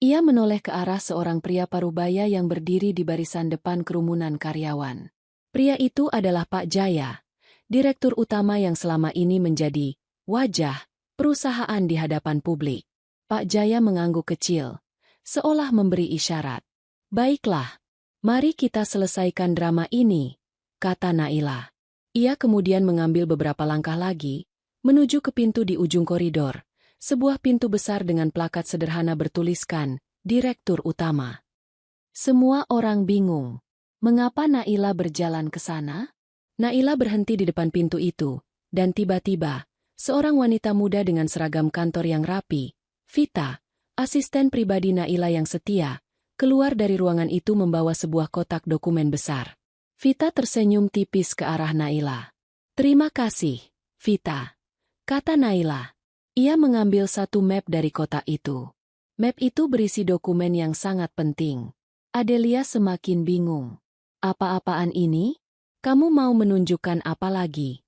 Ia menoleh ke arah seorang pria parubaya yang berdiri di barisan depan kerumunan karyawan. Pria itu adalah Pak Jaya, direktur utama yang selama ini menjadi wajah perusahaan di hadapan publik. Pak Jaya mengangguk kecil, seolah memberi isyarat. Baiklah, mari kita selesaikan drama ini, kata Naila. Ia kemudian mengambil beberapa langkah lagi, menuju ke pintu di ujung koridor. Sebuah pintu besar dengan plakat sederhana bertuliskan, Direktur Utama. Semua orang bingung. Mengapa Naila berjalan ke sana? Naila berhenti di depan pintu itu, dan tiba-tiba, seorang wanita muda dengan seragam kantor yang rapi, Vita, asisten pribadi Naila yang setia, keluar dari ruangan itu membawa sebuah kotak dokumen besar. Vita tersenyum tipis ke arah Naila. Terima kasih, Vita, kata Naila. Ia mengambil satu map dari kotak itu. Map itu berisi dokumen yang sangat penting. Adelia semakin bingung. Apa-apaan ini? Kamu mau menunjukkan apa lagi?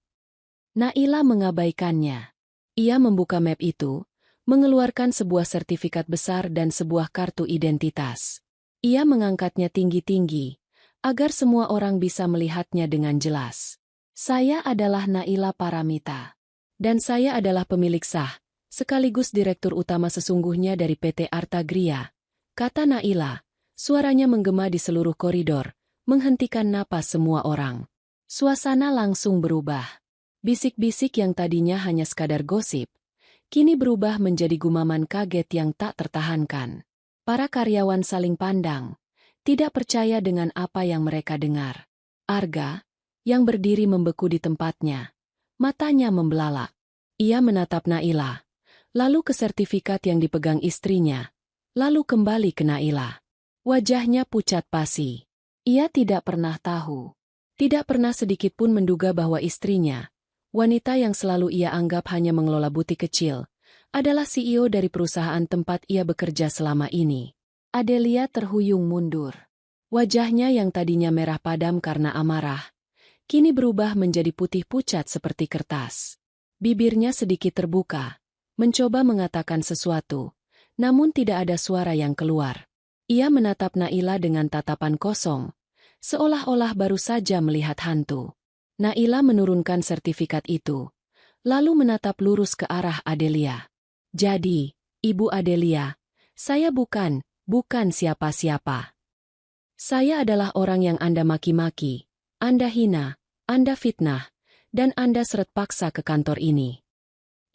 Naila mengabaikannya. Ia membuka map itu, mengeluarkan sebuah sertifikat besar dan sebuah kartu identitas. Ia mengangkatnya tinggi-tinggi, agar semua orang bisa melihatnya dengan jelas. Saya adalah Naila Paramita. Dan saya adalah pemilik sah, sekaligus direktur utama sesungguhnya dari PT Artagria, kata Naila. Suaranya menggema di seluruh koridor, menghentikan napas semua orang. Suasana langsung berubah. Bisik-bisik yang tadinya hanya sekadar gosip, kini berubah menjadi gumaman kaget yang tak tertahankan. Para karyawan saling pandang, tidak percaya dengan apa yang mereka dengar. Arga, yang berdiri membeku di tempatnya, matanya membelalak. Ia menatap Naila, lalu ke sertifikat yang dipegang istrinya, lalu kembali ke Naila. Wajahnya pucat pasi. Ia tidak pernah tahu, tidak pernah sedikitpun menduga bahwa istrinya, wanita yang selalu ia anggap hanya mengelola butik kecil, adalah CEO dari perusahaan tempat ia bekerja selama ini. Adelia terhuyung mundur. Wajahnya yang tadinya merah padam karena amarah, kini berubah menjadi putih pucat seperti kertas. Bibirnya sedikit terbuka, mencoba mengatakan sesuatu, namun tidak ada suara yang keluar. Ia menatap Naila dengan tatapan kosong, seolah-olah baru saja melihat hantu. Naila menurunkan sertifikat itu, lalu menatap lurus ke arah Adelia. Jadi, Ibu Adelia, saya bukan siapa-siapa. Saya adalah orang yang Anda maki-maki, Anda hina, Anda fitnah, dan Anda seret paksa ke kantor ini.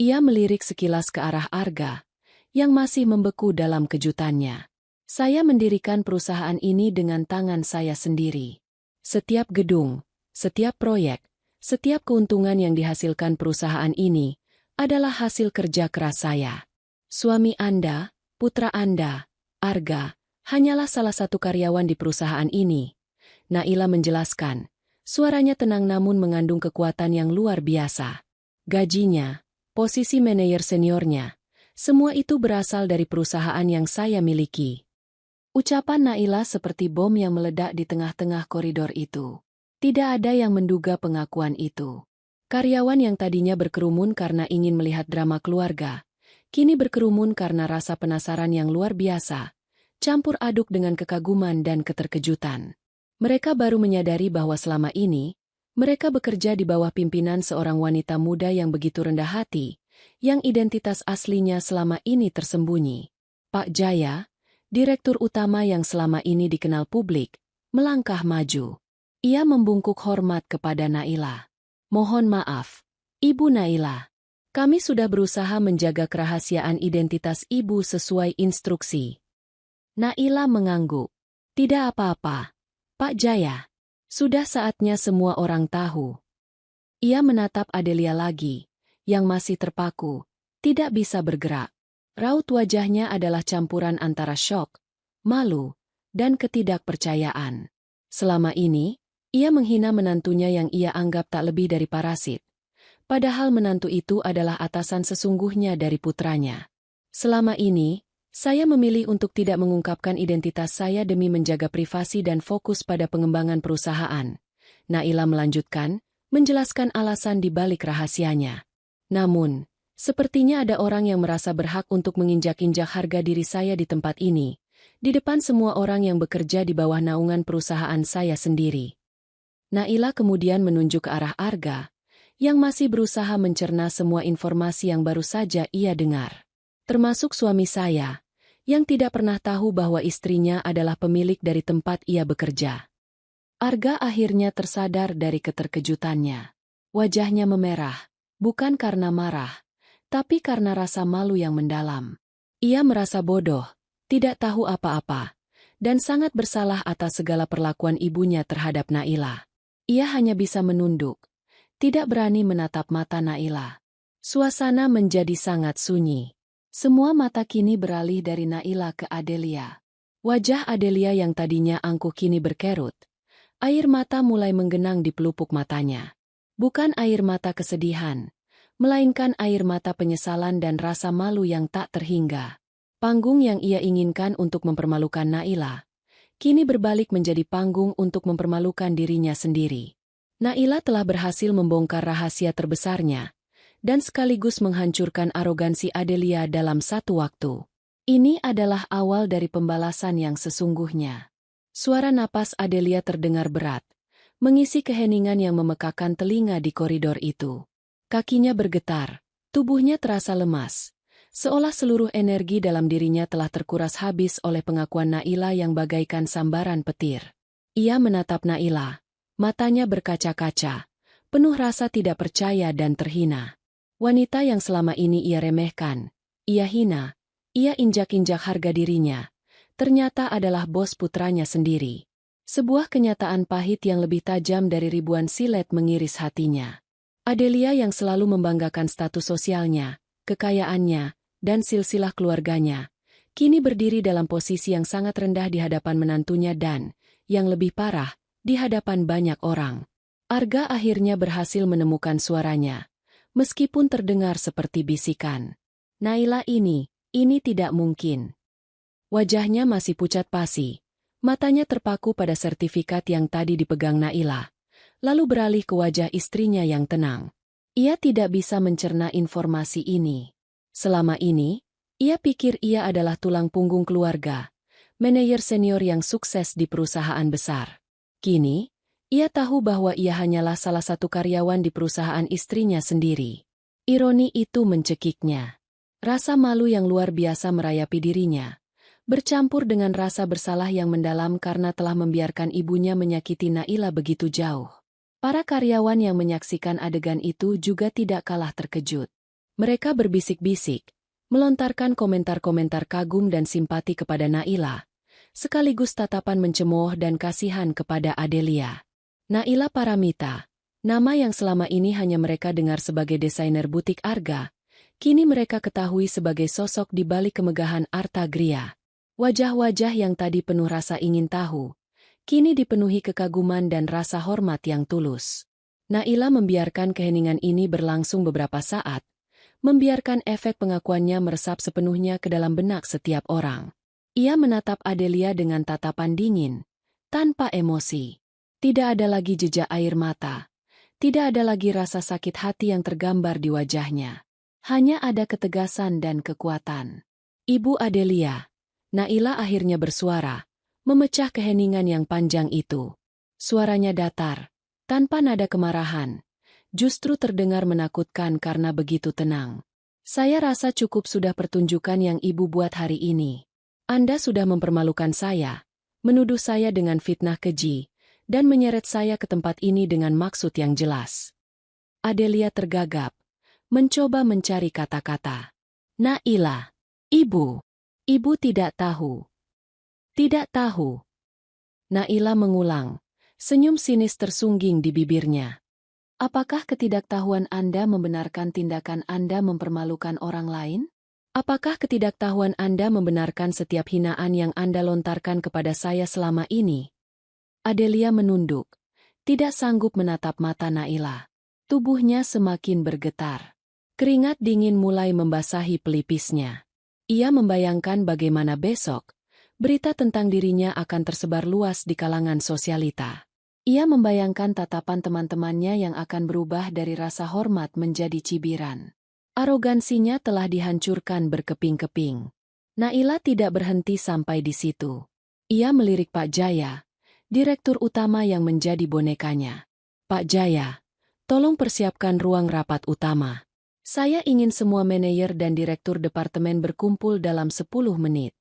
Ia melirik sekilas ke arah Arga, yang masih membeku dalam kejutannya. Saya mendirikan perusahaan ini dengan tangan saya sendiri. Setiap gedung, setiap proyek, setiap keuntungan yang dihasilkan perusahaan ini, adalah hasil kerja keras saya. Suami Anda, putra Anda, Arga, hanyalah salah satu karyawan di perusahaan ini. Naila menjelaskan, suaranya tenang namun mengandung kekuatan yang luar biasa. Gajinya, posisi manajer seniornya, semua itu berasal dari perusahaan yang saya miliki. Ucapan Naila seperti bom yang meledak di tengah-tengah koridor itu. Tidak ada yang menduga pengakuan itu. Karyawan yang tadinya berkerumun karena ingin melihat drama keluarga, kini berkerumun karena rasa penasaran yang luar biasa, campur aduk dengan kekaguman dan keterkejutan. Mereka baru menyadari bahwa selama ini, mereka bekerja di bawah pimpinan seorang wanita muda yang begitu rendah hati, yang identitas aslinya selama ini tersembunyi. Pak Jaya, direktur utama yang selama ini dikenal publik, melangkah maju. Ia membungkuk hormat kepada Naila. Mohon maaf, Ibu Naila. Kami sudah berusaha menjaga kerahasiaan identitas Ibu sesuai instruksi. Naila mengangguk. Tidak apa-apa, Pak Jaya. Sudah saatnya semua orang tahu. Ia menatap Adelia lagi, yang masih terpaku, tidak bisa bergerak. Raut wajahnya adalah campuran antara syok, malu, dan ketidakpercayaan. Selama ini, ia menghina menantunya yang ia anggap tak lebih dari parasit. Padahal menantu itu adalah atasan sesungguhnya dari putranya. Selama ini, saya memilih untuk tidak mengungkapkan identitas saya demi menjaga privasi dan fokus pada pengembangan perusahaan. Naila melanjutkan, menjelaskan alasan di balik rahasianya. Namun, sepertinya ada orang yang merasa berhak untuk menginjak-injak harga diri saya di tempat ini, di depan semua orang yang bekerja di bawah naungan perusahaan saya sendiri. Naila kemudian menunjuk ke arah Arga, yang masih berusaha mencerna semua informasi yang baru saja ia dengar. Termasuk suami saya, yang tidak pernah tahu bahwa istrinya adalah pemilik dari tempat ia bekerja. Arga akhirnya tersadar dari keterkejutannya. Wajahnya memerah, bukan karena marah, tapi karena rasa malu yang mendalam. Ia merasa bodoh, tidak tahu apa-apa, dan sangat bersalah atas segala perlakuan ibunya terhadap Naila. Ia hanya bisa menunduk, tidak berani menatap mata Naila. Suasana menjadi sangat sunyi. Semua mata kini beralih dari Naila ke Adelia. Wajah Adelia yang tadinya angkuh kini berkerut. Air mata mulai menggenang di pelupuk matanya. Bukan air mata kesedihan, melainkan air mata penyesalan dan rasa malu yang tak terhingga. Panggung yang ia inginkan untuk mempermalukan Naila, kini berbalik menjadi panggung untuk mempermalukan dirinya sendiri. Naila telah berhasil membongkar rahasia terbesarnya, dan sekaligus menghancurkan arogansi Adelia dalam satu waktu. Ini adalah awal dari pembalasan yang sesungguhnya. Suara napas Adelia terdengar berat, mengisi keheningan yang memekakan telinga di koridor itu. Kakinya bergetar, tubuhnya terasa lemas, seolah seluruh energi dalam dirinya telah terkuras habis oleh pengakuan Naila yang bagaikan sambaran petir. Ia menatap Naila, matanya berkaca-kaca, penuh rasa tidak percaya dan terhina. Wanita yang selama ini ia remehkan, ia hina, ia injak-injak harga dirinya, ternyata adalah bos putranya sendiri. Sebuah kenyataan pahit yang lebih tajam dari ribuan silet mengiris hatinya. Adelia yang selalu membanggakan status sosialnya, kekayaannya, dan silsilah keluarganya, kini berdiri dalam posisi yang sangat rendah di hadapan menantunya dan, yang lebih parah, di hadapan banyak orang. Arga akhirnya berhasil menemukan suaranya, meskipun terdengar seperti bisikan. Naila ini tidak mungkin. Wajahnya masih pucat pasi, matanya terpaku pada sertifikat yang tadi dipegang Naila, lalu beralih ke wajah istrinya yang tenang. Ia tidak bisa mencerna informasi ini. Selama ini, ia pikir ia adalah tulang punggung keluarga, manajer senior yang sukses di perusahaan besar. Kini, ia tahu bahwa ia hanyalah salah satu karyawan di perusahaan istrinya sendiri. Ironi itu mencekiknya. Rasa malu yang luar biasa merayapi dirinya, bercampur dengan rasa bersalah yang mendalam karena telah membiarkan ibunya menyakiti Naila begitu jauh. Para karyawan yang menyaksikan adegan itu juga tidak kalah terkejut. Mereka berbisik-bisik, melontarkan komentar-komentar kagum dan simpati kepada Naila, sekaligus tatapan mencemooh dan kasihan kepada Adelia. Naila Paramita, nama yang selama ini hanya mereka dengar sebagai desainer butik Arga, kini mereka ketahui sebagai sosok di balik kemegahan Arta Gria. Wajah-wajah yang tadi penuh rasa ingin tahu, kini dipenuhi kekaguman dan rasa hormat yang tulus. Naila membiarkan keheningan ini berlangsung beberapa saat, membiarkan efek pengakuannya meresap sepenuhnya ke dalam benak setiap orang. Ia menatap Adelia dengan tatapan dingin, tanpa emosi. Tidak ada lagi jejak air mata. Tidak ada lagi rasa sakit hati yang tergambar di wajahnya. Hanya ada ketegasan dan kekuatan. Ibu Adelia. Naila akhirnya bersuara, memecah keheningan yang panjang itu. Suaranya datar, tanpa nada kemarahan. Justru terdengar menakutkan karena begitu tenang. Saya rasa cukup sudah pertunjukan yang ibu buat hari ini. Anda sudah mempermalukan saya, menuduh saya dengan fitnah keji, dan menyeret saya ke tempat ini dengan maksud yang jelas. Adelia tergagap, mencoba mencari kata-kata. Naila, ibu tidak tahu. Tidak tahu. Naila mengulang, senyum sinis tersungging di bibirnya. Apakah ketidaktahuan Anda membenarkan tindakan Anda mempermalukan orang lain? Apakah ketidaktahuan Anda membenarkan setiap hinaan yang Anda lontarkan kepada saya selama ini? Adelia menunduk, tidak sanggup menatap mata Naila. Tubuhnya semakin bergetar. Keringat dingin mulai membasahi pelipisnya. Ia membayangkan bagaimana besok, berita tentang dirinya akan tersebar luas di kalangan sosialita. Ia membayangkan tatapan teman-temannya yang akan berubah dari rasa hormat menjadi cibiran. Arogansinya telah dihancurkan berkeping-keping. Naila tidak berhenti sampai di situ. Ia melirik Pak Jaya, direktur utama yang menjadi bonekanya. Pak Jaya, tolong persiapkan ruang rapat utama. Saya ingin semua manajer dan direktur departemen berkumpul dalam 10 menit.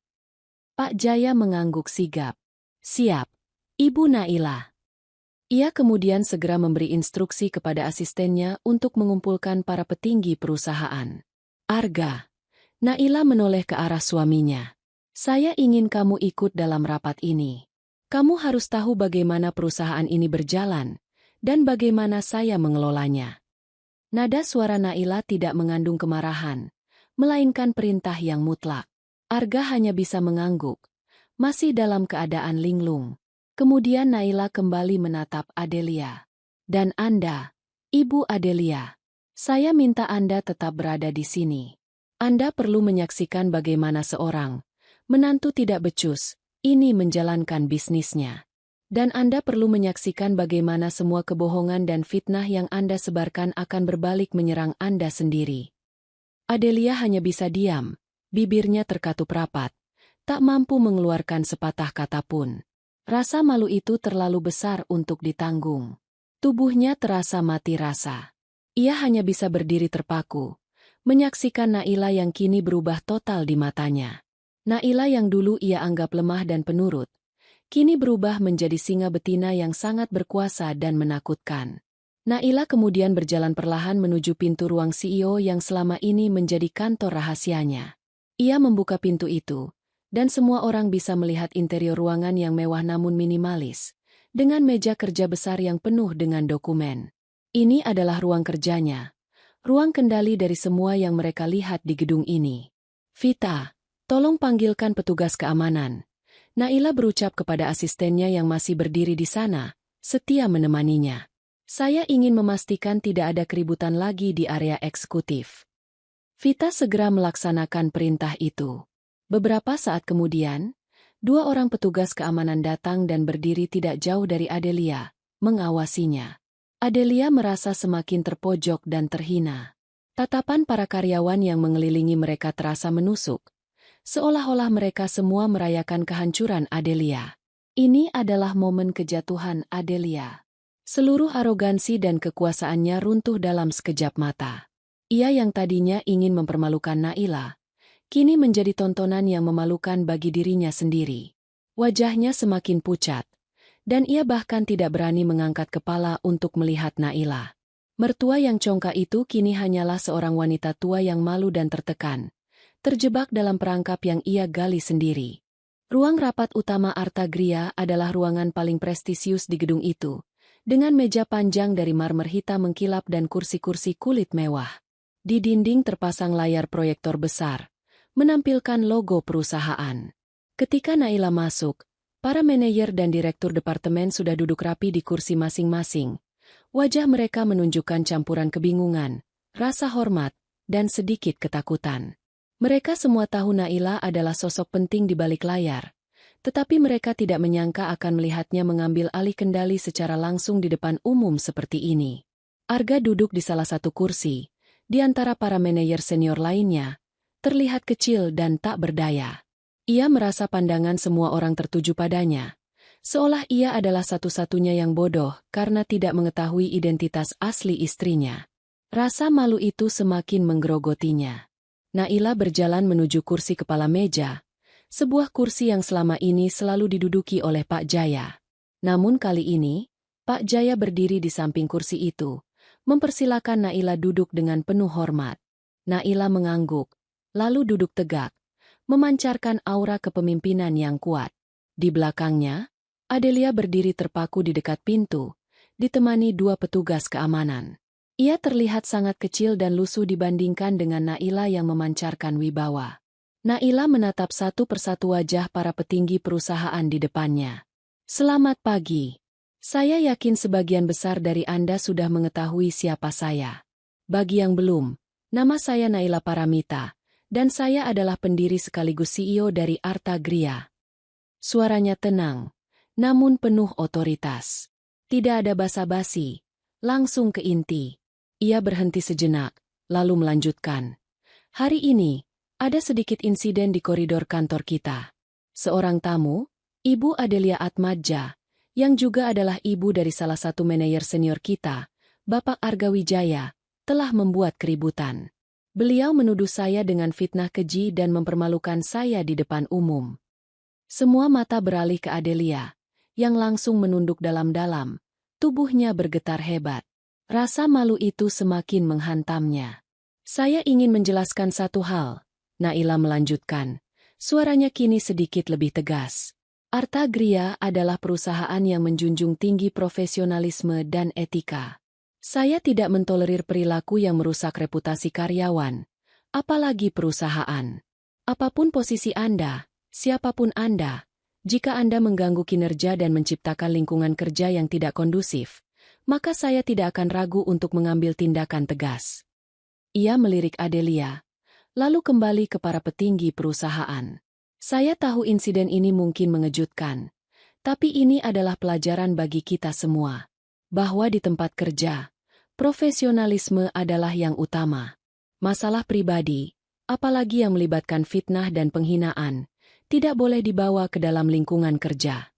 Pak Jaya mengangguk sigap. Siap, Ibu Naila. Ia kemudian segera memberi instruksi kepada asistennya untuk mengumpulkan para petinggi perusahaan. Arga. Naila menoleh ke arah suaminya. Saya ingin kamu ikut dalam rapat ini. Kamu harus tahu bagaimana perusahaan ini berjalan, dan bagaimana saya mengelolanya. Nada suara Naila tidak mengandung kemarahan, melainkan perintah yang mutlak. Arga hanya bisa mengangguk, masih dalam keadaan linglung. Kemudian Naila kembali menatap Adelia. Dan Anda, Ibu Adelia, saya minta Anda tetap berada di sini. Anda perlu menyaksikan bagaimana seorang menantu tidak becus ini menjalankan bisnisnya. Dan Anda perlu menyaksikan bagaimana semua kebohongan dan fitnah yang Anda sebarkan akan berbalik menyerang Anda sendiri. Adelia hanya bisa diam, bibirnya terkatup rapat, tak mampu mengeluarkan sepatah kata pun. Rasa malu itu terlalu besar untuk ditanggung. Tubuhnya terasa mati rasa. Ia hanya bisa berdiri terpaku, menyaksikan Naila yang kini berubah total di matanya. Naila yang dulu ia anggap lemah dan penurut, kini berubah menjadi singa betina yang sangat berkuasa dan menakutkan. Naila kemudian berjalan perlahan menuju pintu ruang CEO yang selama ini menjadi kantor rahasianya. Ia membuka pintu itu, dan semua orang bisa melihat interior ruangan yang mewah namun minimalis, dengan meja kerja besar yang penuh dengan dokumen. Ini adalah ruang kerjanya, ruang kendali dari semua yang mereka lihat di gedung ini. Vita, tolong panggilkan petugas keamanan. Naila berucap kepada asistennya yang masih berdiri di sana, setia menemaninya. Saya ingin memastikan tidak ada keributan lagi di area eksekutif. Vita segera melaksanakan perintah itu. Beberapa saat kemudian, 2 orang petugas keamanan datang dan berdiri tidak jauh dari Adelia, mengawasinya. Adelia merasa semakin terpojok dan terhina. Tatapan para karyawan yang mengelilingi mereka terasa menusuk, seolah-olah mereka semua merayakan kehancuran Adelia. Ini adalah momen kejatuhan Adelia. Seluruh arogansi dan kekuasaannya runtuh dalam sekejap mata. Ia yang tadinya ingin mempermalukan Naila, kini menjadi tontonan yang memalukan bagi dirinya sendiri. Wajahnya semakin pucat, dan ia bahkan tidak berani mengangkat kepala untuk melihat Naila. Mertua yang congkak itu kini hanyalah seorang wanita tua yang malu dan tertekan, terjebak dalam perangkap yang ia gali sendiri. Ruang rapat utama Artagria adalah ruangan paling prestisius di gedung itu, dengan meja panjang dari marmer hitam mengkilap dan kursi-kursi kulit mewah. Di dinding terpasang layar proyektor besar, menampilkan logo perusahaan. Ketika Naila masuk, para manajer dan direktur departemen sudah duduk rapi di kursi masing-masing. Wajah mereka menunjukkan campuran kebingungan, rasa hormat, dan sedikit ketakutan. Mereka semua tahu Naila adalah sosok penting di balik layar, tetapi mereka tidak menyangka akan melihatnya mengambil alih kendali secara langsung di depan umum seperti ini. Arga duduk di salah satu kursi, di antara para manajer senior lainnya, terlihat kecil dan tak berdaya. Ia merasa pandangan semua orang tertuju padanya, seolah ia adalah satu-satunya yang bodoh karena tidak mengetahui identitas asli istrinya. Rasa malu itu semakin menggerogotinya. Naila berjalan menuju kursi kepala meja, sebuah kursi yang selama ini selalu diduduki oleh Pak Jaya. Namun kali ini, Pak Jaya berdiri di samping kursi itu, mempersilakan Naila duduk dengan penuh hormat. Naila mengangguk, lalu duduk tegak, memancarkan aura kepemimpinan yang kuat. Di belakangnya, Adelia berdiri terpaku di dekat pintu, ditemani dua petugas keamanan. Ia terlihat sangat kecil dan lusuh dibandingkan dengan Naila yang memancarkan wibawa. Naila menatap satu persatu wajah para petinggi perusahaan di depannya. Selamat pagi. Saya yakin sebagian besar dari Anda sudah mengetahui siapa saya. Bagi yang belum, nama saya Naila Paramita, dan saya adalah pendiri sekaligus CEO dari Arta Gria. Suaranya tenang, namun penuh otoritas. Tidak ada basa-basi, langsung ke inti. Ia berhenti sejenak, lalu melanjutkan. Hari ini, ada sedikit insiden di koridor kantor kita. Seorang tamu, Ibu Adelia Atmadja, yang juga adalah ibu dari salah satu manajer senior kita, Bapak Arga Wijaya, telah membuat keributan. Beliau menuduh saya dengan fitnah keji dan mempermalukan saya di depan umum. Semua mata beralih ke Adelia, yang langsung menunduk dalam-dalam, tubuhnya bergetar hebat. Rasa malu itu semakin menghantamnya. Saya ingin menjelaskan satu hal. Naila melanjutkan, suaranya kini sedikit lebih tegas. Arta Gria adalah perusahaan yang menjunjung tinggi profesionalisme dan etika. Saya tidak mentolerir perilaku yang merusak reputasi karyawan, apalagi perusahaan. Apapun posisi Anda, siapapun Anda, jika Anda mengganggu kinerja dan menciptakan lingkungan kerja yang tidak kondusif, maka saya tidak akan ragu untuk mengambil tindakan tegas. Ia melirik Adelia, lalu kembali ke para petinggi perusahaan. Saya tahu insiden ini mungkin mengejutkan, tapi ini adalah pelajaran bagi kita semua. Bahwa di tempat kerja, profesionalisme adalah yang utama. Masalah pribadi, apalagi yang melibatkan fitnah dan penghinaan, tidak boleh dibawa ke dalam lingkungan kerja.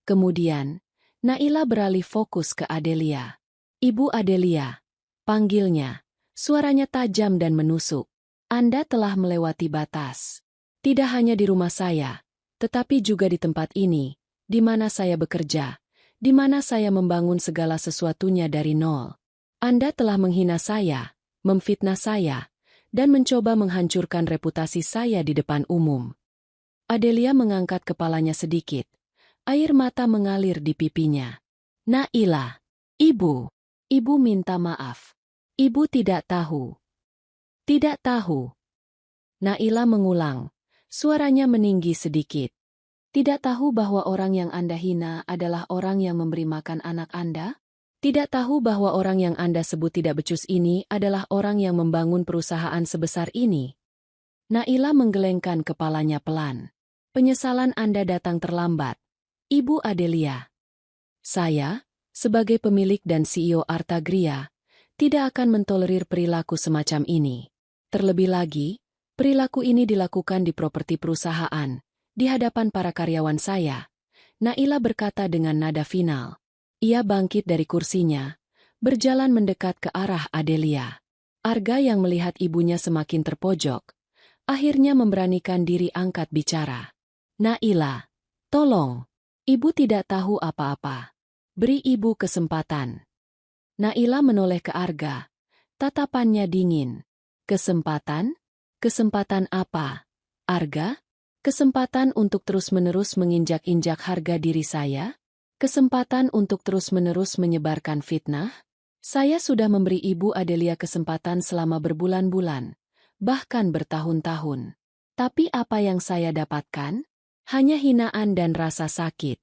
Kemudian, Naila beralih fokus ke Adelia. Ibu Adelia, panggilnya, suaranya tajam dan menusuk. Anda telah melewati batas. Tidak hanya di rumah saya, tetapi juga di tempat ini, di mana saya bekerja, di mana saya membangun segala sesuatunya dari nol. Anda telah menghina saya, memfitnah saya, dan mencoba menghancurkan reputasi saya di depan umum. Adelia mengangkat kepalanya sedikit. Air mata mengalir di pipinya. Naila, Ibu minta maaf. Ibu tidak tahu. Tidak tahu. Naila mengulang, suaranya meninggi sedikit. Tidak tahu bahwa orang yang Anda hina adalah orang yang memberi makan anak Anda? Tidak tahu bahwa orang yang Anda sebut tidak becus ini adalah orang yang membangun perusahaan sebesar ini? Naila menggelengkan kepalanya pelan. Penyesalan Anda datang terlambat, Ibu Adelia. Saya, sebagai pemilik dan CEO Arta Gria, tidak akan mentolerir perilaku semacam ini. Terlebih lagi, perilaku ini dilakukan di properti perusahaan, di hadapan para karyawan saya. Naila berkata dengan nada final. Ia bangkit dari kursinya, berjalan mendekat ke arah Adelia. Arga yang melihat ibunya semakin terpojok, akhirnya memberanikan diri angkat bicara. Naila, tolong, Ibu tidak tahu apa-apa. Beri Ibu kesempatan. Naila menoleh ke Arga, tatapannya dingin. Kesempatan? Kesempatan apa? Arga? Kesempatan untuk terus-menerus menginjak-injak harga diri saya? Kesempatan untuk terus-menerus menyebarkan fitnah? Saya sudah memberi Ibu Adelia kesempatan selama berbulan-bulan, bahkan bertahun-tahun. Tapi apa yang saya dapatkan? Hanya hinaan dan rasa sakit.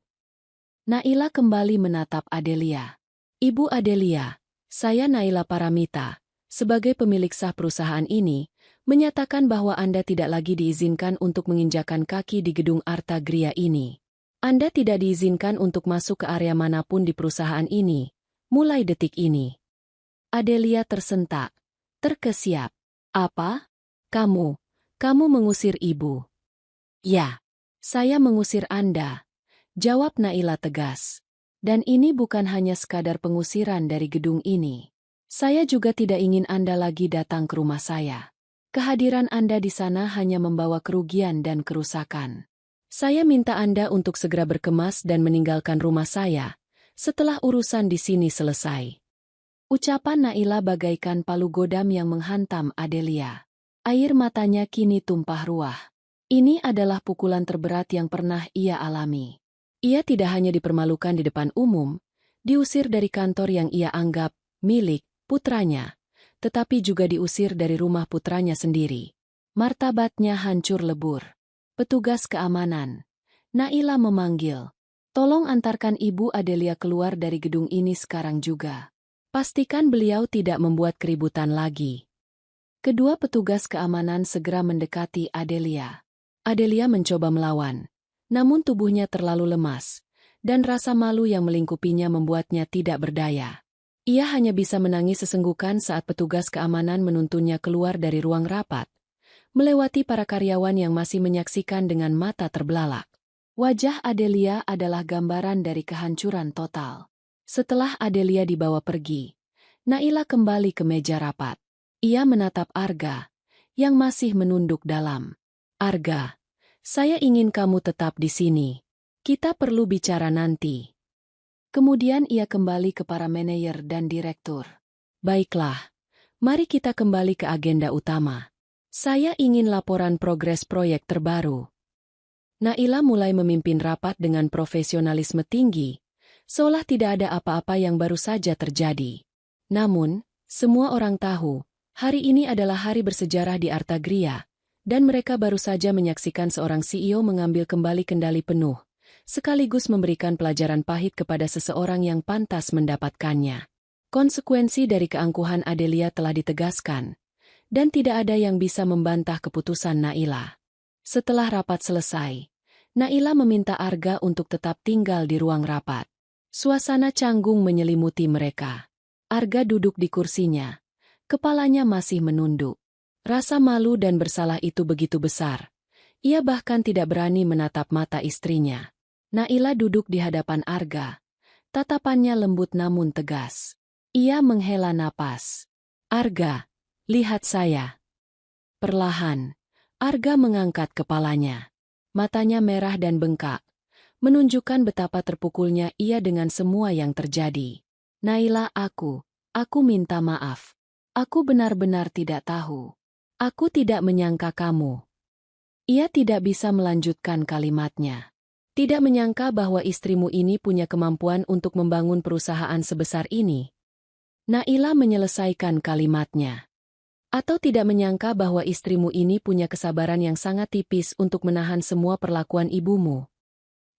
Naila kembali menatap Adelia. Ibu Adelia, saya Naila Paramita, sebagai pemilik sah perusahaan ini, menyatakan bahwa Anda tidak lagi diizinkan untuk menginjakan kaki di gedung Arta Gria ini. Anda tidak diizinkan untuk masuk ke area manapun di perusahaan ini, mulai detik ini. Adelia tersentak, terkesiap. Apa? Kamu mengusir ibu? Ya, saya mengusir Anda, jawab Naila tegas. Dan ini bukan hanya sekadar pengusiran dari gedung ini. Saya juga tidak ingin Anda lagi datang ke rumah saya. Kehadiran Anda di sana hanya membawa kerugian dan kerusakan. Saya minta Anda untuk segera berkemas dan meninggalkan rumah saya, setelah urusan di sini selesai. Ucapan Naila bagaikan palu godam yang menghantam Adelia. Air matanya kini tumpah ruah. Ini adalah pukulan terberat yang pernah ia alami. Ia tidak hanya dipermalukan di depan umum, diusir dari kantor yang ia anggap milik putranya, tetapi juga diusir dari rumah putranya sendiri. Martabatnya hancur lebur. Petugas keamanan. Naila memanggil. Tolong antarkan Ibu Adelia keluar dari gedung ini sekarang juga. Pastikan beliau tidak membuat keributan lagi. Kedua petugas keamanan segera mendekati Adelia. Adelia mencoba melawan. Namun tubuhnya terlalu lemas, dan rasa malu yang melingkupinya membuatnya tidak berdaya. Ia hanya bisa menangis sesenggukan saat petugas keamanan menuntunnya keluar dari ruang rapat, melewati para karyawan yang masih menyaksikan dengan mata terbelalak. Wajah Adelia adalah gambaran dari kehancuran total. Setelah Adelia dibawa pergi, Naila kembali ke meja rapat. Ia menatap Arga, yang masih menunduk dalam. Arga, saya ingin kamu tetap di sini. Kita perlu bicara nanti. Kemudian ia kembali ke para manajer dan direktur. Baiklah, mari kita kembali ke agenda utama. Saya ingin laporan progres proyek terbaru. Naila mulai memimpin rapat dengan profesionalisme tinggi, seolah tidak ada apa-apa yang baru saja terjadi. Namun, semua orang tahu, hari ini adalah hari bersejarah di Arta Gria. Dan mereka baru saja menyaksikan seorang CEO mengambil kembali kendali penuh, sekaligus memberikan pelajaran pahit kepada seseorang yang pantas mendapatkannya. Konsekuensi dari keangkuhan Adelia telah ditegaskan, dan tidak ada yang bisa membantah keputusan Naila. Setelah rapat selesai, Naila meminta Arga untuk tetap tinggal di ruang rapat. Suasana canggung menyelimuti mereka. Arga duduk di kursinya, kepalanya masih menunduk. Rasa malu dan bersalah itu begitu besar. Ia bahkan tidak berani menatap mata istrinya. Naila duduk di hadapan Arga. Tatapannya lembut namun tegas. Ia menghela napas. Arga, lihat saya. Perlahan, Arga mengangkat kepalanya. Matanya merah dan bengkak, menunjukkan betapa terpukulnya ia dengan semua yang terjadi. Naila, aku minta maaf. Aku benar-benar tidak tahu. Aku tidak menyangka kamu. Ia tidak bisa melanjutkan kalimatnya. Tidak menyangka bahwa istrimu ini punya kemampuan untuk membangun perusahaan sebesar ini. Naila menyelesaikan kalimatnya. Atau tidak menyangka bahwa istrimu ini punya kesabaran yang sangat tipis untuk menahan semua perlakuan ibumu.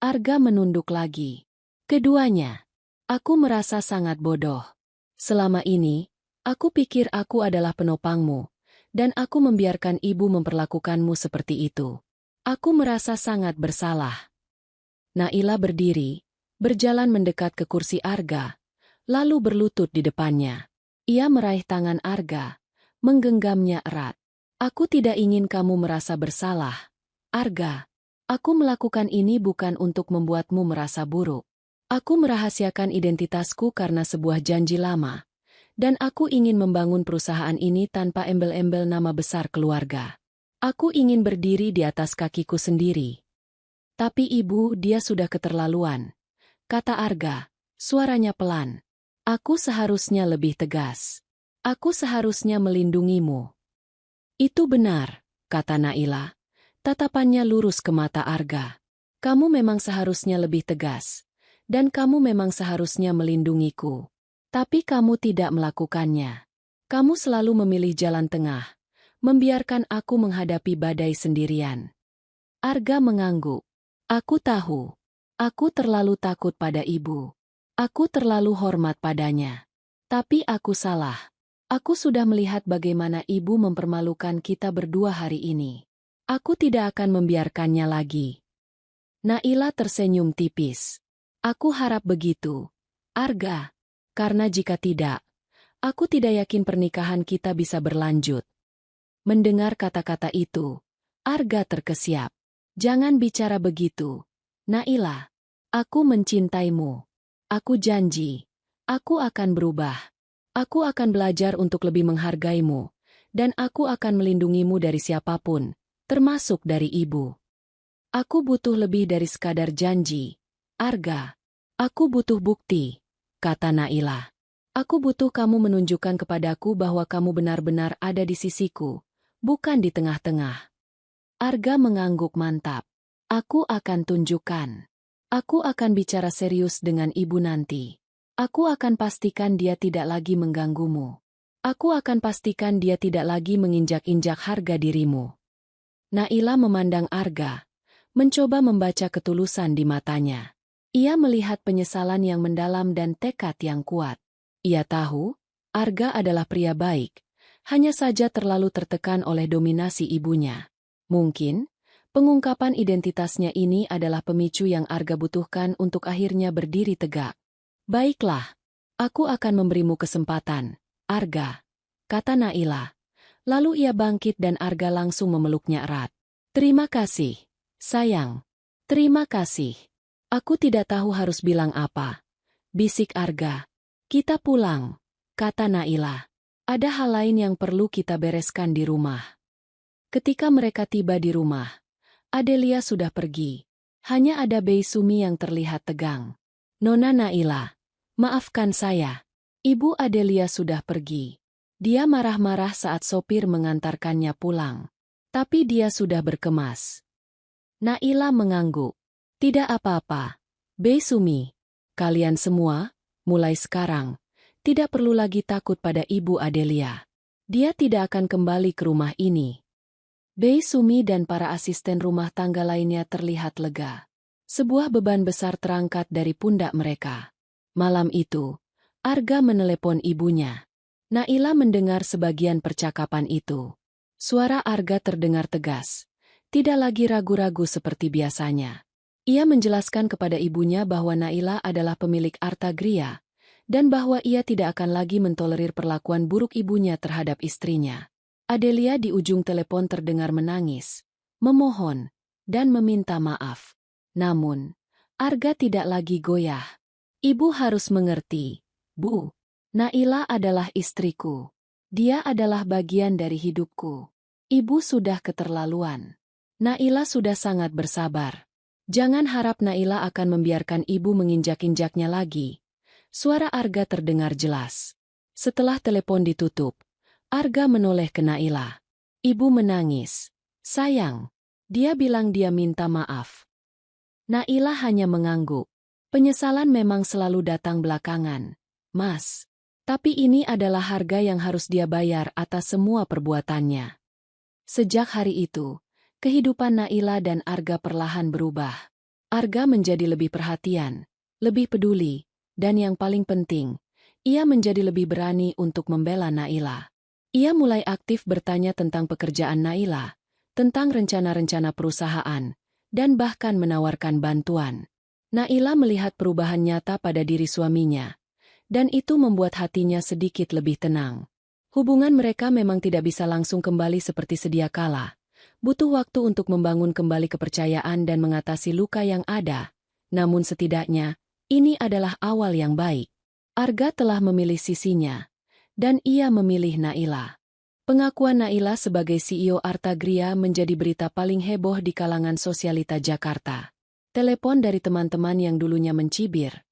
Arga menunduk lagi. Keduanya. Aku merasa sangat bodoh. Selama ini, aku pikir aku adalah penopangmu. Dan aku membiarkan ibu memperlakukanmu seperti itu. Aku merasa sangat bersalah. Naila berdiri, berjalan mendekat ke kursi Arga, lalu berlutut di depannya. Ia meraih tangan Arga, menggenggamnya erat. Aku tidak ingin kamu merasa bersalah. Arga, aku melakukan ini bukan untuk membuatmu merasa buruk. Aku merahasiakan identitasku karena sebuah janji lama. Dan aku ingin membangun perusahaan ini tanpa embel-embel nama besar keluarga. Aku ingin berdiri di atas kakiku sendiri. Tapi ibu, dia sudah keterlaluan. Kata Arga, suaranya pelan. Aku seharusnya lebih tegas. Aku seharusnya melindungimu. Itu benar, kata Naila. Tatapannya lurus ke mata Arga. Kamu memang seharusnya lebih tegas. Dan kamu memang seharusnya melindungiku. Tapi kamu tidak melakukannya. Kamu selalu memilih jalan tengah, membiarkan aku menghadapi badai sendirian. Arga mengangguk. Aku tahu. Aku terlalu takut pada ibu. Aku terlalu hormat padanya. Tapi aku salah. Aku sudah melihat bagaimana ibu mempermalukan kita berdua hari ini. Aku tidak akan membiarkannya lagi. Naila tersenyum tipis. Aku harap begitu, Arga. Karena jika tidak, aku tidak yakin pernikahan kita bisa berlanjut. Mendengar kata-kata itu, Arga terkesiap. Jangan bicara begitu, Naila. Aku mencintaimu. Aku janji. Aku akan berubah. Aku akan belajar untuk lebih menghargaimu. Dan aku akan melindungimu dari siapapun, termasuk dari ibu. Aku butuh lebih dari sekadar janji, Arga. Aku butuh bukti, kata Naila. Aku butuh kamu menunjukkan kepadaku bahwa kamu benar-benar ada di sisiku, bukan di tengah-tengah. Arga mengangguk mantap. Aku akan tunjukkan. Aku akan bicara serius dengan ibu nanti. Aku akan pastikan dia tidak lagi mengganggumu. Aku akan pastikan dia tidak lagi menginjak-injak harga dirimu. Naila memandang Arga, mencoba membaca ketulusan di matanya. Ia melihat penyesalan yang mendalam dan tekad yang kuat. Ia tahu, Arga adalah pria baik, hanya saja terlalu tertekan oleh dominasi ibunya. Mungkin, pengungkapan identitasnya ini adalah pemicu yang Arga butuhkan untuk akhirnya berdiri tegak. Baiklah, aku akan memberimu kesempatan, Arga, kata Naila. Lalu ia bangkit dan Arga langsung memeluknya erat. Terima kasih, sayang. Terima kasih. Aku tidak tahu harus bilang apa. Bisik Arga. Kita pulang, kata Naila. Ada hal lain yang perlu kita bereskan di rumah. Ketika mereka tiba di rumah, Adelia sudah pergi. Hanya ada Bei Sumi yang terlihat tegang. Nona Naila, maafkan saya. Ibu Adelia sudah pergi. Dia marah-marah saat sopir mengantarkannya pulang. Tapi dia sudah berkemas. Naila mengangguk. Tidak apa-apa. Bei Sumi, kalian semua, mulai sekarang, tidak perlu lagi takut pada Ibu Adelia. Dia tidak akan kembali ke rumah ini. Bei Sumi dan para asisten rumah tangga lainnya terlihat lega. Sebuah beban besar terangkat dari pundak mereka. Malam itu, Arga menelepon ibunya. Naila mendengar sebagian percakapan itu. Suara Arga terdengar tegas. Tidak lagi ragu-ragu seperti biasanya. Ia menjelaskan kepada ibunya bahwa Naila adalah pemilik Artagria, dan bahwa ia tidak akan lagi mentolerir perlakuan buruk ibunya terhadap istrinya. Adelia di ujung telepon terdengar menangis, memohon, dan meminta maaf. Namun, Arga tidak lagi goyah. Ibu harus mengerti, Bu. Naila adalah istriku. Dia adalah bagian dari hidupku. Ibu sudah keterlaluan. Naila sudah sangat bersabar. Jangan harap Naila akan membiarkan ibu menginjak-injaknya lagi. Suara Arga terdengar jelas. Setelah telepon ditutup, Arga menoleh ke Naila. Ibu menangis. Sayang. Dia bilang dia minta maaf. Naila hanya mengangguk. Penyesalan memang selalu datang belakangan, Mas. Tapi ini adalah harga yang harus dia bayar atas semua perbuatannya. Sejak hari itu, kehidupan Naila dan Arga perlahan berubah. Arga menjadi lebih perhatian, lebih peduli, dan yang paling penting, ia menjadi lebih berani untuk membela Naila. Ia mulai aktif bertanya tentang pekerjaan Naila, tentang rencana-rencana perusahaan, dan bahkan menawarkan bantuan. Naila melihat perubahan nyata pada diri suaminya, dan itu membuat hatinya sedikit lebih tenang. Hubungan mereka memang tidak bisa langsung kembali seperti sedia kala. Butuh waktu untuk membangun kembali kepercayaan dan mengatasi luka yang ada. Namun setidaknya, ini adalah awal yang baik. Arga telah memilih sisinya, dan ia memilih Naila. Pengakuan Naila sebagai CEO Artagria menjadi berita paling heboh di kalangan sosialita Jakarta. Telepon dari teman-teman yang dulunya mencibir,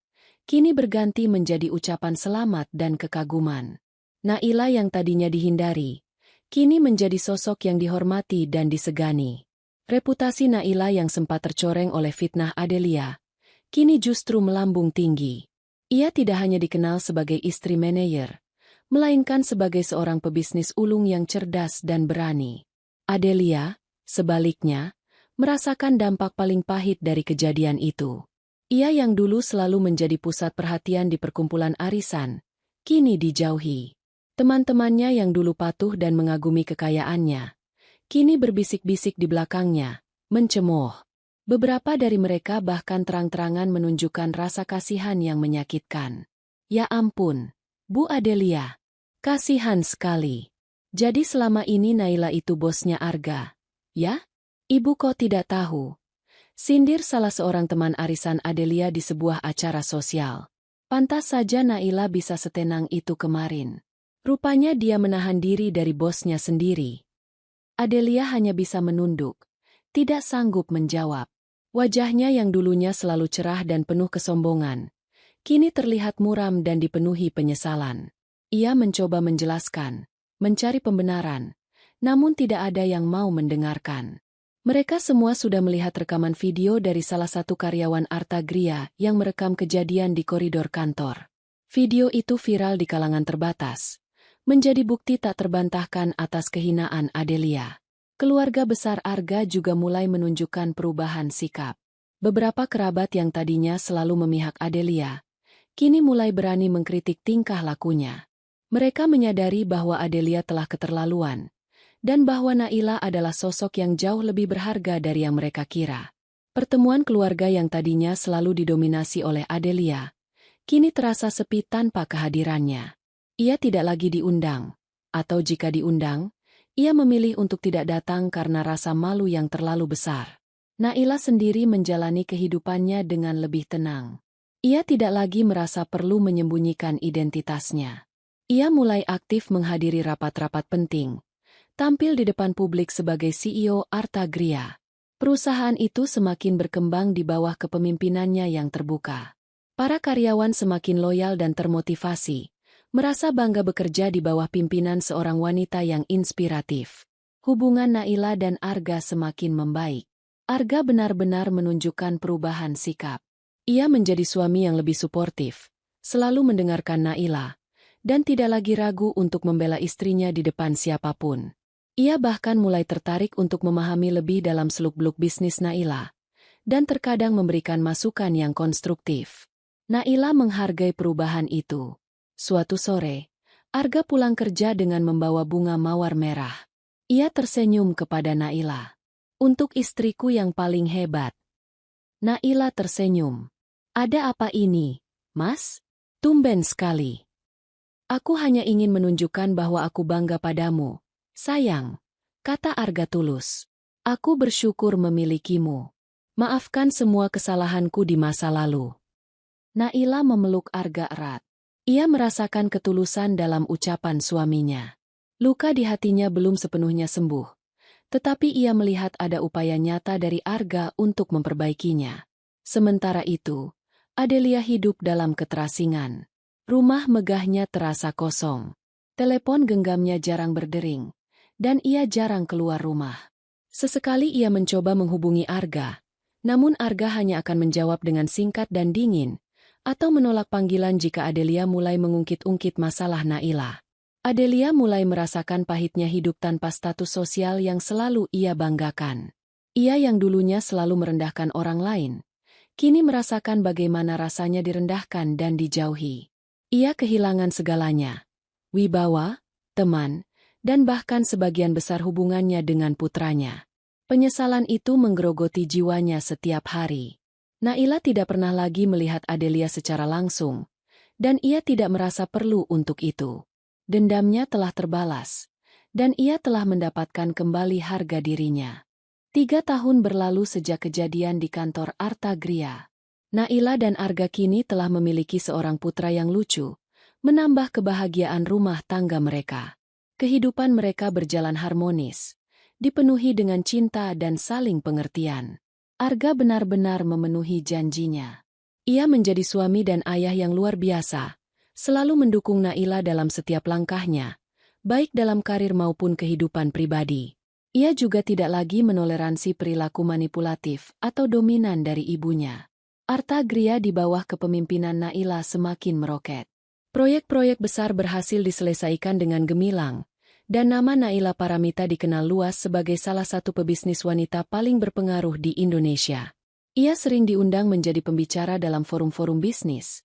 kini berganti menjadi ucapan selamat dan kekaguman. Naila yang tadinya dihindari, kini menjadi sosok yang dihormati dan disegani. Reputasi Naila yang sempat tercoreng oleh fitnah Adelia, kini justru melambung tinggi. Ia tidak hanya dikenal sebagai istri manajer, melainkan sebagai seorang pebisnis ulung yang cerdas dan berani. Adelia, sebaliknya, merasakan dampak paling pahit dari kejadian itu. Ia yang dulu selalu menjadi pusat perhatian di perkumpulan arisan, kini dijauhi. Teman-temannya yang dulu patuh dan mengagumi kekayaannya, kini berbisik-bisik di belakangnya, mencemooh. Beberapa dari mereka bahkan terang-terangan menunjukkan rasa kasihan yang menyakitkan. Ya ampun, Bu Adelia. Kasihan sekali. Jadi selama ini Naila itu bosnya Arga, ya? Ibu kok tidak tahu? Sindir salah seorang teman arisan Adelia di sebuah acara sosial. Pantas saja Naila bisa setenang itu kemarin. Rupanya dia menahan diri dari bosnya sendiri. Adelia hanya bisa menunduk, tidak sanggup menjawab. Wajahnya yang dulunya selalu cerah dan penuh kesombongan, kini terlihat muram dan dipenuhi penyesalan. Ia mencoba menjelaskan, mencari pembenaran, namun tidak ada yang mau mendengarkan. Mereka semua sudah melihat rekaman video dari salah satu karyawan Artagria yang merekam kejadian di koridor kantor. Video itu viral di kalangan terbatas, menjadi bukti tak terbantahkan atas kehinaan Adelia. Keluarga besar Arga juga mulai menunjukkan perubahan sikap. Beberapa kerabat yang tadinya selalu memihak Adelia, kini mulai berani mengkritik tingkah lakunya. Mereka menyadari bahwa Adelia telah keterlaluan, dan bahwa Naila adalah sosok yang jauh lebih berharga dari yang mereka kira. Pertemuan keluarga yang tadinya selalu didominasi oleh Adelia, kini terasa sepi tanpa kehadirannya. Ia tidak lagi diundang, atau jika diundang, ia memilih untuk tidak datang karena rasa malu yang terlalu besar. Naila sendiri menjalani kehidupannya dengan lebih tenang. Ia tidak lagi merasa perlu menyembunyikan identitasnya. Ia mulai aktif menghadiri rapat-rapat penting, tampil di depan publik sebagai CEO Artagria. Perusahaan itu semakin berkembang di bawah kepemimpinannya yang terbuka. Para karyawan semakin loyal dan termotivasi, merasa bangga bekerja di bawah pimpinan seorang wanita yang inspiratif. Hubungan Naila dan Arga semakin membaik. Arga benar-benar menunjukkan perubahan sikap. Ia menjadi suami yang lebih suportif, selalu mendengarkan Naila, dan tidak lagi ragu untuk membela istrinya di depan siapapun. Ia bahkan mulai tertarik untuk memahami lebih dalam seluk-beluk bisnis Naila, dan terkadang memberikan masukan yang konstruktif. Naila menghargai perubahan itu. Suatu sore, Arga pulang kerja dengan membawa bunga mawar merah. Ia tersenyum kepada Naila. Untuk istriku yang paling hebat. Naila tersenyum. Ada apa ini, Mas? Tumben sekali. Aku hanya ingin menunjukkan bahwa aku bangga padamu, sayang, kata Arga tulus. Aku bersyukur memilikimu. Maafkan semua kesalahanku di masa lalu. Naila memeluk Arga erat. Ia merasakan ketulusan dalam ucapan suaminya. Luka di hatinya belum sepenuhnya sembuh, tetapi ia melihat ada upaya nyata dari Arga untuk memperbaikinya. Sementara itu, Adelia hidup dalam keterasingan. Rumah megahnya terasa kosong. Telepon genggamnya jarang berdering, dan ia jarang keluar rumah. Sesekali ia mencoba menghubungi Arga, namun Arga hanya akan menjawab dengan singkat dan dingin, atau menolak panggilan jika Adelia mulai mengungkit-ungkit masalah Naila. Adelia mulai merasakan pahitnya hidup tanpa status sosial yang selalu ia banggakan. Ia yang dulunya selalu merendahkan orang lain, kini merasakan bagaimana rasanya direndahkan dan dijauhi. Ia kehilangan segalanya, wibawa, teman, dan bahkan sebagian besar hubungannya dengan putranya. Penyesalan itu menggerogoti jiwanya setiap hari. Naila tidak pernah lagi melihat Adelia secara langsung, dan ia tidak merasa perlu untuk itu. Dendamnya telah terbalas, dan ia telah mendapatkan kembali harga dirinya. 3 tahun berlalu sejak kejadian di kantor Artagria. Naila dan Arga kini telah memiliki seorang putra yang lucu, menambah kebahagiaan rumah tangga mereka. Kehidupan mereka berjalan harmonis, dipenuhi dengan cinta dan saling pengertian. Arga benar-benar memenuhi janjinya. Ia menjadi suami dan ayah yang luar biasa, selalu mendukung Naila dalam setiap langkahnya, baik dalam karir maupun kehidupan pribadi. Ia juga tidak lagi menoleransi perilaku manipulatif atau dominan dari ibunya. Artagria di bawah kepemimpinan Naila semakin meroket. Proyek-proyek besar berhasil diselesaikan dengan gemilang, dan nama Naila Paramita dikenal luas sebagai salah satu pebisnis wanita paling berpengaruh di Indonesia. Ia sering diundang menjadi pembicara dalam forum-forum bisnis,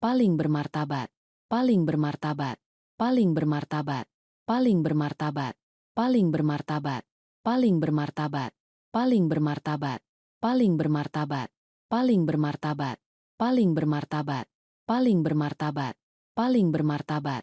paling bermartabat, paling bermartabat, paling bermartabat, paling bermartabat, paling bermartabat, paling bermartabat, paling bermartabat, paling bermartabat, paling bermartabat, paling bermartabat, paling bermartabat, paling bermartabat,